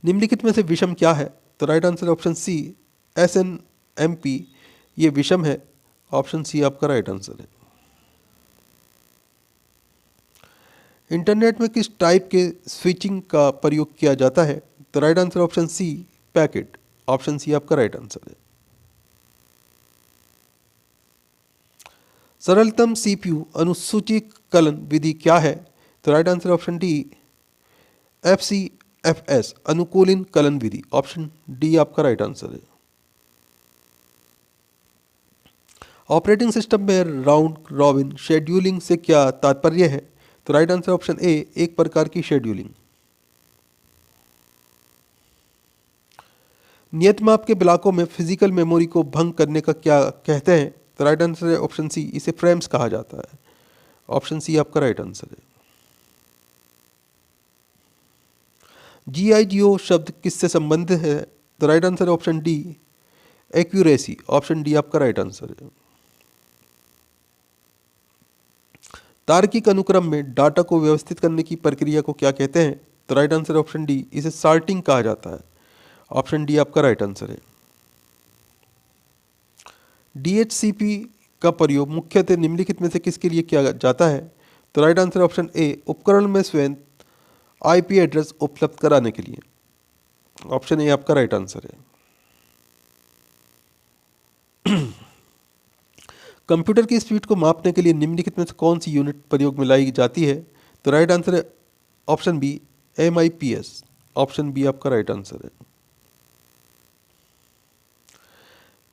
निम्नलिखित में से विषम क्या है? तो right answer option C SNMP, ये विषम है। ऑप्शन सी आपका राइट आंसर है। इंटरनेट में किस टाइप के स्विचिंग का प्रयोग किया जाता है? तो right answer option C packet. Option C आपका राइट आंसर है। सरलतम CPU अनुसूचीकरण विधि क्या है? तो right answer option D FCFS अनुकूलन कलन विधि। ऑप्शन डी आपका राइट आंसर है। ऑपरेटिंग सिस्टम में राउंड रॉबिन शेड्यूलिंग से क्या तात्पर्य है? तो राइट आंसर ऑप्शन ए एक प्रकार की शेड्यूलिंग। नियत माप के ब्लॉकों में फिजिकल मेमोरी को भंग करने का क्या कहते हैं? तो राइट आंसर है ऑप्शन सी, इसे फ्रेम्स कहा जाता है। ऑप्शन सी आपका राइट आंसर है। GIGO शब्द किससे संबंधित है? तो right answer option D accuracy. Option D आपका राइट आंसर है। तार्किक अनुक्रम में डाटा को व्यवस्थित करने की प्रक्रिया को क्या कहते हैं? तो राइट आंसर ऑप्शन डी, इसे सॉर्टिंग कहा जाता है। ऑप्शन डी आपका राइट आंसर है। DHCP का प्रयोग मुख्यतः निम्नलिखित में से किसके लिए किया जाता है? तो राइट आंसर ऑप्शन ए उपकरण में स्वयं IP एड्रेस उपलब्ध कराने के लिए। ऑप्शन ए आपका राइट आंसर है। कंप्यूटर की स्पीड को मापने के लिए निम्नलिखित में से कौन सी यूनिट प्रयोग में लाई जाती है? तो राइट आंसर है option B MIPS। Option B आपका राइट आंसर है।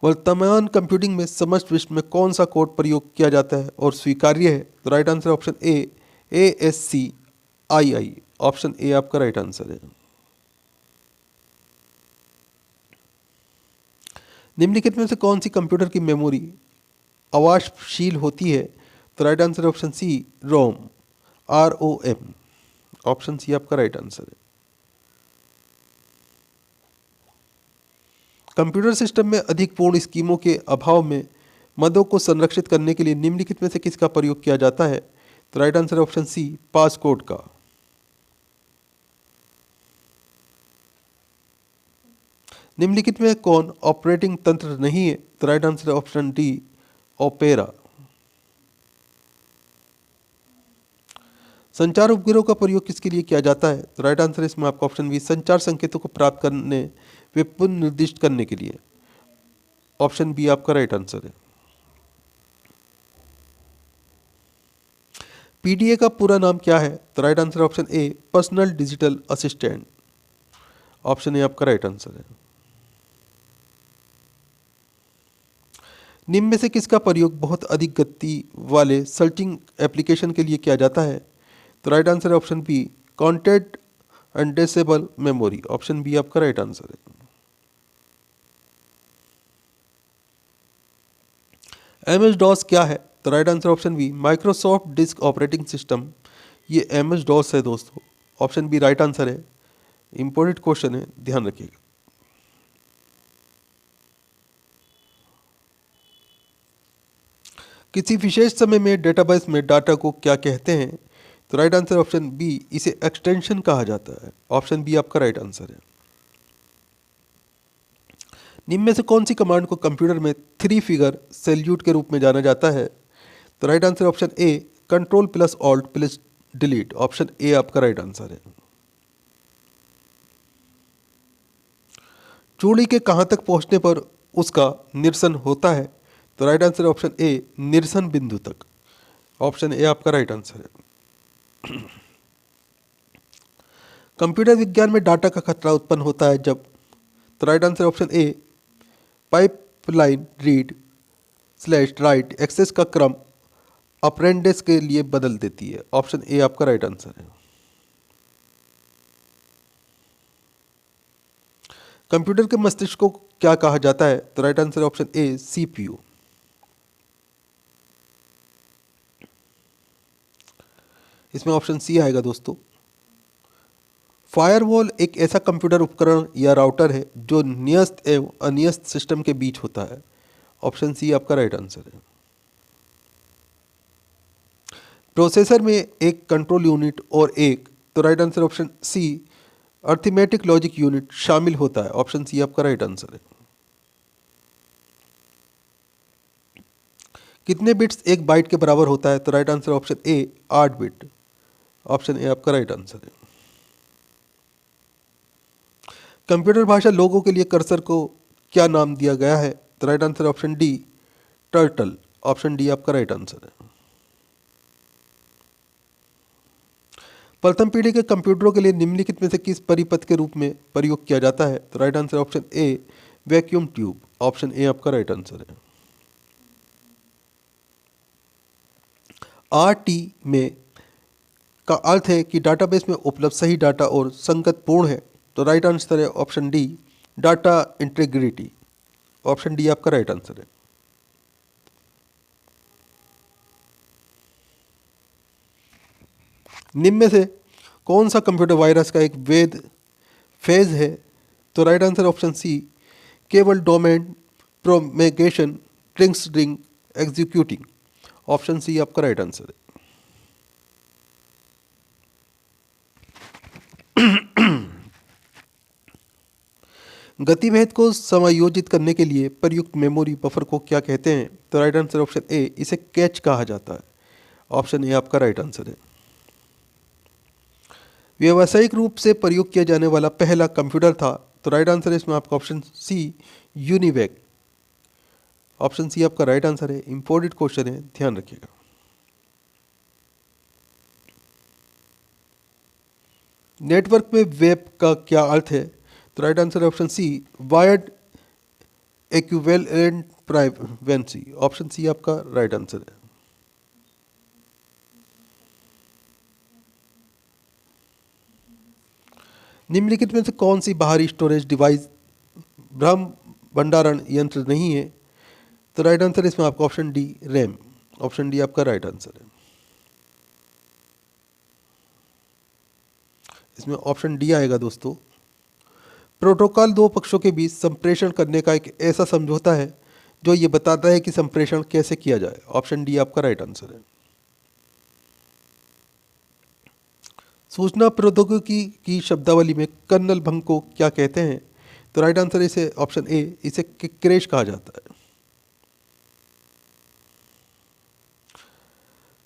वर्तमान कंप्यूटिंग में समस्त विश्व में कौन सा कोड प्रयोग किया जाता है और स्वीकार्य है? तो right answer option A ASCII। Option A आपका राइट आंसर है। निम्नलिखित में से कौन सी कंप्यूटर की मेमोरी अवाशशील होती है? तो right answer option C ROM। Option C आपका राइट आंसर है। कंप्यूटर सिस्टम में अधिक पूर्ण स्कीमों के अभाव में मदों को संरक्षित करने के लिए निम्नलिखित में से किसका प्रयोग किया जाता है? तो right answer option C passcode का। निम्नलिखित में कौन ऑपरेटिंग तंत्र नहीं है? तो right answer option D Opera. संचार उपग्रहों का प्रयोग किसके लिए किया जाता है? तो राइट आंसर इसमें आपका ऑप्शन बी संचार संकेतों को प्राप्त करने वे पुनर्निर्दिष्ट करने के लिए। ऑप्शन बी आपका राइट आंसर है। PDA का पूरा नाम क्या है? तो right answer option A personal digital assistant. Option A आपका राइट आंसर है। निम्न में से किसका प्रयोग बहुत अधिक गति वाले सर्चिंग एप्लीकेशन के लिए किया जाता है? तो राइट आंसर है option B content addressable memory. Option B आपका राइट आंसर है। MS-DOS क्या है? तो right answer option B Microsoft disk operating system. ये MS-DOS है दोस्तों। ऑप्शन बी राइट आंसर है। इंपॉर्टेंट क्वेश्चन है, ध्यान रखिएगा। किसी विशेष समय में डेटाबेस में डाटा को क्या कहते हैं? तो राइट आंसर ऑप्शन बी इसे एक्सटेंशन कहा जाता है। ऑप्शन बी आपका राइट आंसर है। निम्न में से कौन सी कमांड को कंप्यूटर में 3 फिगर सैल्यूट के रूप में जाना जाता है? तो right answer option A control plus alt plus delete. Option A आपका राइट आंसर है। चूड़ी के कहां तक पहुंचने पर उसका निरसन होता है? तो राइट आंसर ऑप्शन ए निरसन बिंदु तक। ऑप्शन ए आपका राइट आंसर है। कंप्यूटर विज्ञान में डाटा का खतरा उत्पन्न होता है जब? तो right answer option A pipeline read slash write access का क्रम अप्रेंडिस के लिए बदल देती है। ऑप्शन ए आपका राइट आंसर है। कंप्यूटर के मस्तिष्क को क्या कहा जाता है? तो राइट आंसर ऑप्शन ए CPU। इसमें ऑप्शन सी आएगा दोस्तों। फायरवॉल एक ऐसा कंप्यूटर उपकरण या राउटर है जो न्यस्त एवं अन्यस्त सिस्टम के बीच होता है। ऑप्शन सी आपका राइट आंसर है। प्रोसेसर में एक कंट्रोल यूनिट और एक, तो right answer option C arithmetic logic unit शामिल होता है। ऑप्शन सी आपका राइट आंसर है। कितने बिट्स एक बाइट के बराबर होता है? तो right answer option A 8 bit. Option A आपका राइट आंसर है। कंप्यूटर भाषा लोगों के लिए कर्सर को क्या नाम दिया गया है? तो right answer option D turtle. Option D आपका राइट आंसर है। प्रथम पीढ़ी के कंप्यूटरों के लिए निम्नलिखित में से किस परिपथ के रूप में प्रयोग किया जाता है? तो right answer option A vacuum tube. Option A आपका राइट आंसर है। RT में का अर्थ है कि डाटाबेस में उपलब्ध सही डाटा और संगतपूर्ण है। तो राइट आंसर है option D data integrity. Option D आपका राइट आंसर है। निम्न में से कौन सा कंप्यूटर वायरस का एक वैध फेज है? तो राइट आंसर ऑप्शन सी केवल domain propagation strings ring executing. Option C आपका राइट आंसर है। गतिभेद को समायोजित करने के लिए प्रयुक्त मेमोरी बफर को क्या कहते हैं? तो राइट आंसर ऑप्शन ए इसे कैच कहा जाता है। ऑप्शन ए आपका राइट आंसर है। व्यावसायिक रूप से प्रयोग किया जाने वाला पहला कंप्यूटर था तो राइट आंसर है इसमें आपका option C, UNIVAC. Option C आपका राइट आंसर है। इंपॉर्टेंट क्वेश्चन है, ध्यान रखिएगा। नेटवर्क में वेब का क्या अर्थ है? तो राइट आंसर है option C, wired equivalent frequency. Option C आपका राइट आंसर है। निम्नलिखित में से कौन सी बाहरी स्टोरेज डिवाइस भ्रम भंडारण यंत्र नहीं है? तो राइट आंसर इसमें आपका option D, RAM. Option D आपका राइट आंसर है। इसमें ऑप्शन डी आएगा दोस्तों। प्रोटोकॉल दो पक्षों के बीच संप्रेषण करने का एक ऐसा समझौता है जो ये बताता है कि संप्रेषण कैसे किया जाए। ऑप्शन डी आपका राइट आंसर है। सूचना प्रौद्योगिकी की शब्दावली में कर्नल भंग को क्या कहते हैं? तो राइट आंसर इसे ऑप्शन ए, इसे क्रैश कहा जाता है।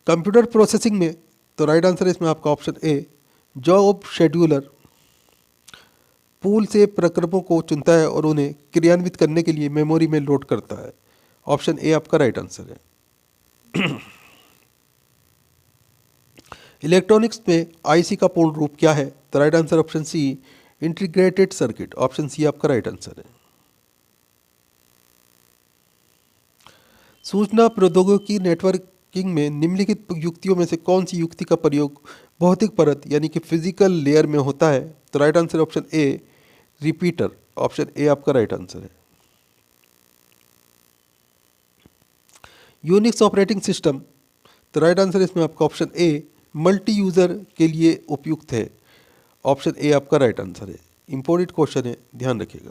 कंप्यूटर प्रोसेसिंग में तो राइट आंसर इसमें आपका ऑप्शन ए, जॉब शेड्यूलर पूल से प्रक्रमों को चुनता है और उन्हें क्रियान्वित करने के लिए मेमोरी में लोड करता है। ऑप्शन ए आपका राइट आंसर है। इलेक्ट्रॉनिक्स में आईसी का पूर्ण रूप क्या है? तो right answer option C, integrated circuit. Option C आपका राइट आंसर है। सूचना प्रौद्योगिकी नेटवर्किंग में निम्नलिखित युक्तियों में से कौन सी युक्ति का प्रयोग भौतिक परत यानी कि फिजिकल लेयर में होता है? तो right answer option A, repeater. Option A आपका राइट आंसर है। यूनिक्स ऑपरेटिंग सिस्टम, तो राइट आंसर इसमें आपका ऑप्शन ए, मल्टी यूजर के लिए उपयुक्त है। ऑप्शन ए आपका राइट आंसर है। इंपॉर्टेंट क्वेश्चन है, ध्यान रखिएगा।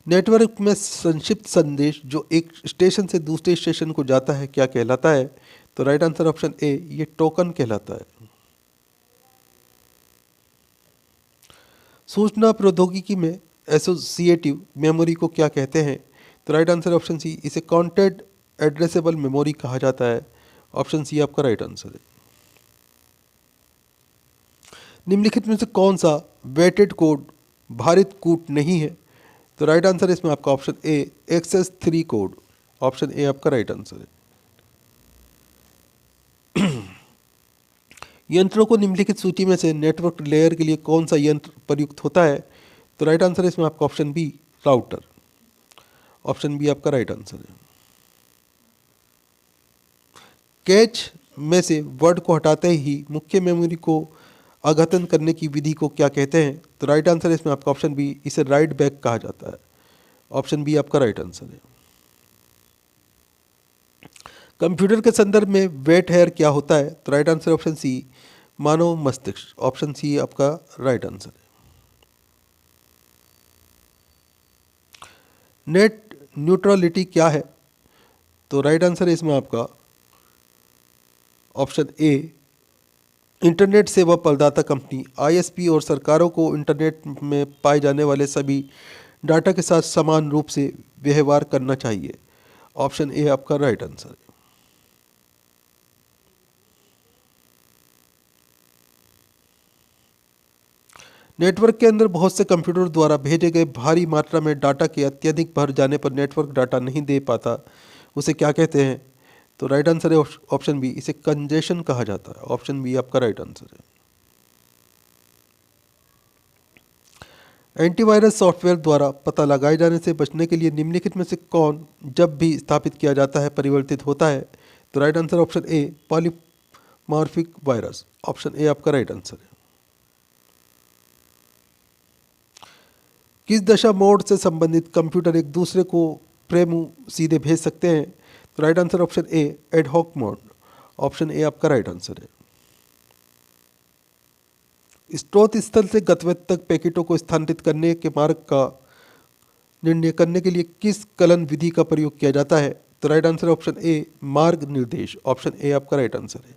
नेटवर्क में संक्षिप्त संदेश जो एक स्टेशन से दूसरे स्टेशन को जाता है क्या कहलाता है? तो राइट आंसर ऑप्शन ए, ये टोकन कहलाता है। सूचना प्रौद्योगिकी में एसोसिएटिव मेमोरी को क्या कहते हैं? तो राइट आंसर ऑप्शन सी, इसे काउंटेड एड्रेसेबल मेमोरी कहा जाता है। ऑप्शन सी आपका राइट आंसर है। निम्नलिखित में से कौन सा वेटेड कोड भारित कूट नहीं है? तो राइट आंसर इसमें आपका option A, access 3 code. Option A आपका राइट आंसर है। यंत्रों को निम्नलिखित सूची में से नेटवर्क लेयर के लिए कौन सा यंत्र प्रयुक्त होता है? तो राइट आंसर इसमें आपका option B, router. Option B आपका राइट आंसर है। कैच में से वर्ड को हटाते ही मुख्य मेमोरी को अघतन करने की विधि को क्या कहते हैं? तो राइट आंसर इसमें आपका ऑप्शन बी, इसे राइट बैक कहा जाता है। ऑप्शन बी आपका राइट आंसर है। कंप्यूटर के संदर्भ में वेट हेयर क्या होता है? तो राइट आंसर ऑप्शन सी, मानव मस्तिष्क। ऑप्शन सी आपका राइट आंसर है। नेट न्यूट्रलिटी क्या है? तो राइट आंसर है इसमें आपका ऑप्शन ए, इंटरनेट सेवा प्रदाता कंपनी आईएसपी और सरकारों को इंटरनेट में पाए जाने वाले सभी डाटा के साथ समान रूप से व्यवहार करना चाहिए। ऑप्शन ए आपका राइट आंसर है। नेटवर्क के अंदर बहुत से कंप्यूटर द्वारा भेजे गए भारी मात्रा में डाटा के अत्यधिक भर जाने पर नेटवर्क डाटा नहीं दे पाता, उसे क्या कहते हैं? तो राइट आंसर है ऑप्शन बी, इसे कंजेशन कहा जाता है। ऑप्शन बी आपका राइट आंसर है। एंटीवायरस सॉफ्टवेयर द्वारा पता लगाए जाने से बचने के लिए निम्नलिखित में से कौन जब भी स्थापित किया जाता है परिवर्तित होता है? तो right answer option A, polymorphic virus. Option A आपका राइट आंसर है। किस दशा मोड से संबंधित कंप्यूटर एक दूसरे को प्रेम सीधे भेज सकते हैं? तो right answer option A, ad hoc mode. Option A आपका राइट आंसर है। स्रोत स्थल से गंतव्य तक पैकेटों को स्थानांतरित करने के मार्ग का निर्णय करने के लिए किस कलन विधि का प्रयोग किया जाता है? तो राइट आंसर ऑप्शन ए, मार्ग निर्देश। ऑप्शन ए आपका राइट आंसर है।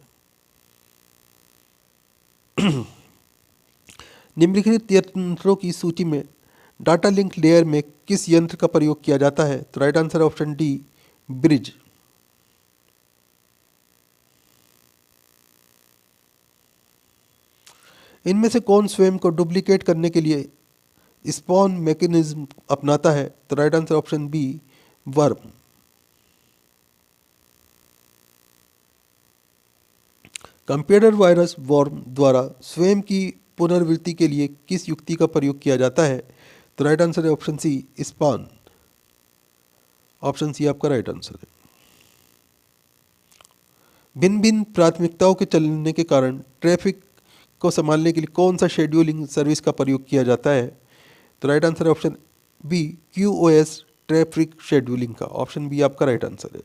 निम्नलिखित यंत्रों की सूची में डाटा लिंक लेयर में किस यंत्र का प्रयोग किया जाता है? तो right answer option D, bridge. इनमें से कौन स्वयं को डुप्लीकेट करने के लिए स्पॉन मैकेनिज्म अपनाता है? तो right answer option B, worm. Computer virus worm द्वारा स्वयं की पुनरावृत्ति के लिए किस युक्ति का प्रयोग किया जाता है? तो राइट आंसर है option C, spawn. Option C आपका राइट आंसर है। भिन्न भिन्न प्राथमिकताओं के चलने के कारण ट्रैफिक को संभालने के लिए कौन सा शेड्यूलिंग सर्विस का प्रयोग किया जाता है? तो राइट आंसर है option B, QoS traffic scheduling का। ऑप्शन बी आपका राइट आंसर है।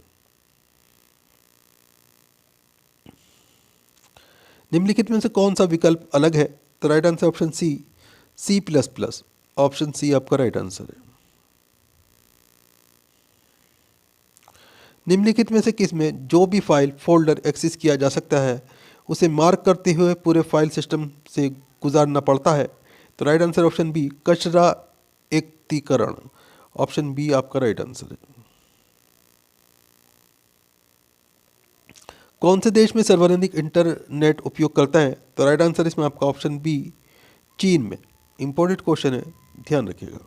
निम्नलिखित में से कौन सा विकल्प अलग है? तो right answer option C, C++। Option C आपका राइट आंसर है। निम्नलिखित में से किस में जो भी फाइल फोल्डर एक्सेस किया जा सकता है उसे मार्क करते हुए पूरे फाइल सिस्टम से गुजारना पड़ता है? तो राइट आंसर ऑप्शन बी, कचरा एकत्रीकरण। ऑप्शन बी आपका राइट आंसर है। कौन से देश में सर्वाधिक इंटरनेट उपयोग करता है? तो राइट आंसर इसमें आपका ऑप्शन बी, चीन में। इंपॉर्टेंट क्वेश्चन है, ध्यान रखिएगा।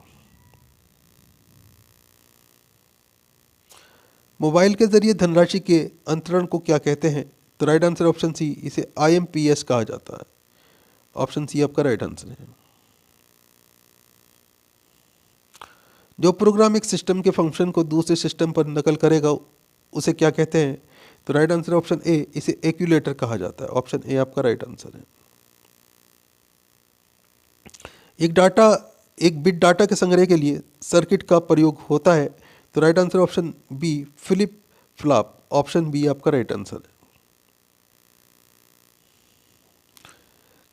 मोबाइल के जरिए धनराशि के अंतरण को क्या कहते हैं? तो राइट आंसर ऑप्शन सी, इसे IMPS कहा जाता है। ऑप्शन सी आपका राइट आंसर है। जो प्रोग्राम एक सिस्टम के फंक्शन को दूसरे सिस्टम पर नकल करेगा उसे क्या कहते हैं? तो राइट आंसर ऑप्शन ए, इसे एक्यूलेटर कहा जाता है। ऑप्शन ए आपका राइट आंसर है। एक बिट डाटा के संग्रह के लिए सर्किट का प्रयोग होता है? तो right answer option B, flip flop. Option B आपका राइट आंसर है।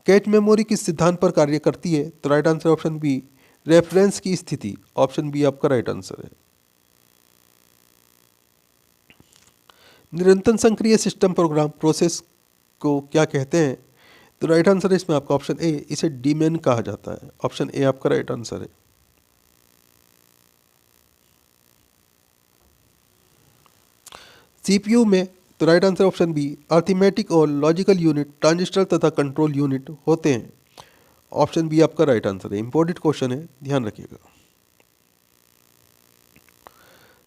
कैच मेमोरी किस सिद्धांत पर कार्य करती है? तो right answer option B, reference की स्थिति। ऑप्शन बी आपका राइट आंसर है। निरंतर सक्रिय सिस्टम प्रोग्राम प्रोसेस को क्या कहते हैं? तो राइट आंसर है इसमें आपका ऑप्शन ए, इसे डीमेन कहा जाता है। ऑप्शन ए आपका राइट आंसर है। CPU में तो right answer option B, arithmetic और लॉजिकल यूनिट, ट्रांजिस्टर तथा कंट्रोल यूनिट होते हैं। ऑप्शन बी आपका राइट आंसर है। इंपॉर्टेंट क्वेश्चन है, ध्यान रखिएगा।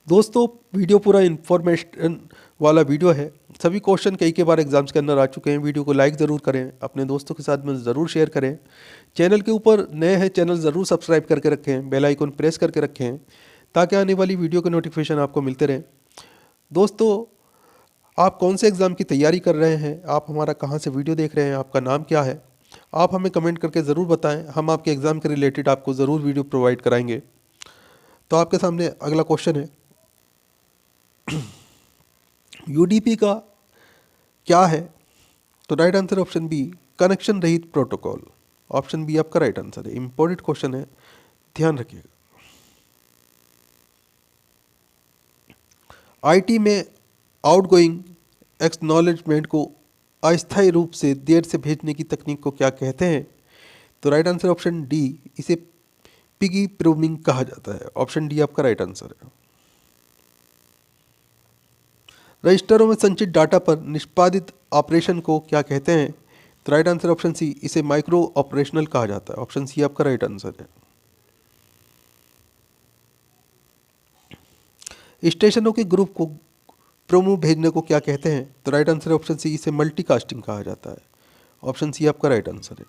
दोस्तों वीडियो पूरा इन्फॉर्मेशन वाला वीडियो है। सभी क्वेश्चन कई बार एग्जाम्स के अंदर आ चुके हैं। वीडियो को लाइक ज़रूर करें, अपने दोस्तों के साथ में ज़रूर शेयर करें। चैनल के ऊपर नए हैं, चैनल ज़रूर सब्सक्राइब करके रखें, बेल आइकन प्रेस करके रखें ताकि आने वाली वीडियो के नोटिफिकेशन आपको मिलते रहें। दोस्तों आप कौन से एग्ज़ाम की तैयारी कर रहे हैं, आप हमारा कहाँ से वीडियो देख रहे हैं, आपका नाम क्या है, आप हमें कमेंट करके ज़रूर बताएं। हम आपके एग्ज़ाम के रिलेटेड आपको ज़रूर वीडियो प्रोवाइड कराएंगे। तो आपके सामने अगला क्वेश्चन है, UDP का क्या है? तो right answer option B, connection रहित प्रोटोकॉल। ऑप्शन बी आपका राइट आंसर है। इंपॉर्टेंट क्वेश्चन है, ध्यान रखिएगा। IT में आउटगोइंग एक्नॉलेजमेंट को अस्थायी रूप से देर से भेजने की तकनीक को क्या कहते हैं? तो राइट आंसर ऑप्शन डी, इसे पिगी प्रूनिंग कहा जाता है। ऑप्शन डी आपका राइट आंसर है। रजिस्टरों में संचित डाटा पर निष्पादित ऑपरेशन को क्या कहते हैं? तो राइट आंसर ऑप्शन सी, इसे माइक्रो ऑपरेशनल कहा जाता है। ऑप्शन सी आपका राइट आंसर है। स्टेशनों के ग्रुप को प्रोमो भेजने को क्या कहते हैं? तो राइट आंसर ऑप्शन सी, इसे मल्टीकास्टिंग कहा जाता है। ऑप्शन सी आपका राइट आंसर है।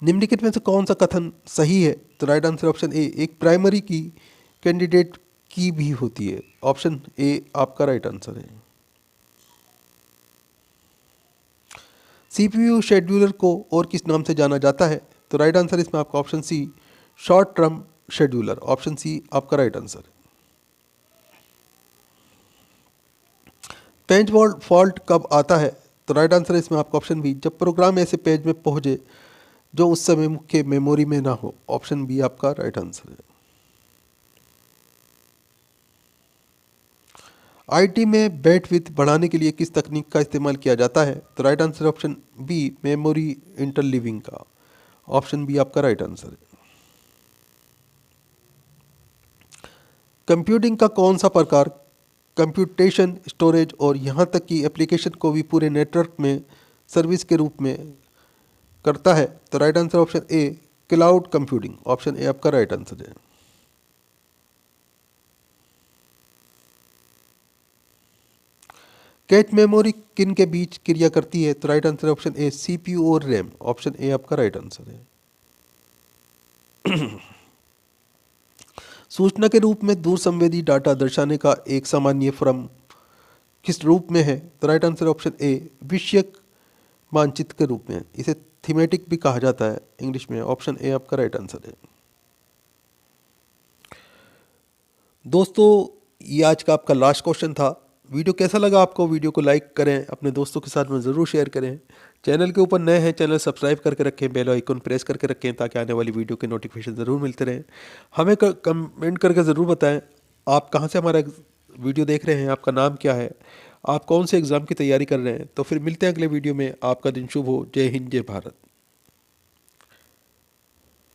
निम्नलिखित में से कौन सा कथन सही है? तो राइट आंसर ऑप्शन ए, एक प्राइमरी की कैंडिडेट की भी होती है। ऑप्शन ए आपका राइट आंसर है। CPU शेड्यूलर को और किस नाम से जाना जाता है? तो राइट आंसर इसमें आपका option C, short term scheduler. Option C आपका राइट आंसर है। पेज फॉल्ट कब आता है? तो राइट आंसर इसमें आपका ऑप्शन बी, जब प्रोग्राम ऐसे पेज में पहुंचे जो उस समय मुख्य मेमोरी में ना हो। ऑप्शन बी आपका राइट आंसर है। IT में बैंडविड्थ बढ़ाने के लिए किस तकनीक का इस्तेमाल किया जाता है? तो right answer option B, memory interleaving का। ऑप्शन बी आपका राइट आंसर है। कंप्यूटिंग का कौन सा प्रकार कंप्यूटेशन, स्टोरेज और यहाँ तक कि एप्लीकेशन को भी पूरे नेटवर्क में सर्विस के रूप में करता है? तो right answer option A cloud computing, option A आपका राइट आंसर है। कैच मेमोरी किन के बीच क्रिया करती है? तो राइट आंसर ऑप्शन ए सीपीयू और रैम, ऑप्शन ए आपका राइट आंसर है। सूचना के रूप में दूर संवेदी डाटा दर्शाने का एक सामान्य क्रम किस रूप में है? तो राइट आंसर ऑप्शन ए विषयक मानचित्र के रूप में, इसे थीमेटिक भी कहा जाता है इंग्लिश में, ऑप्शन ए आपका राइट आंसर है। दोस्तों ये आज का आपका लास्ट क्वेश्चन था। वीडियो कैसा लगा आपको? वीडियो को लाइक करें, अपने दोस्तों के साथ में ज़रूर शेयर करें। चैनल के ऊपर नए हैं, चैनल सब्सक्राइब करके रखें, बेल आइकन प्रेस करके रखें ताकि आने वाली वीडियो के नोटिफिकेशन ज़रूर मिलते रहें। हमें कमेंट करके ज़रूर बताएं आप कहाँ से हमारा वीडियो देख रहे हैं, आपका नाम क्या है, आप कौन से एग्ज़ाम की तैयारी कर रहे हैं। तो फिर मिलते हैं अगले वीडियो में। आपका दिन शुभ हो। जय हिंद, जय भारत।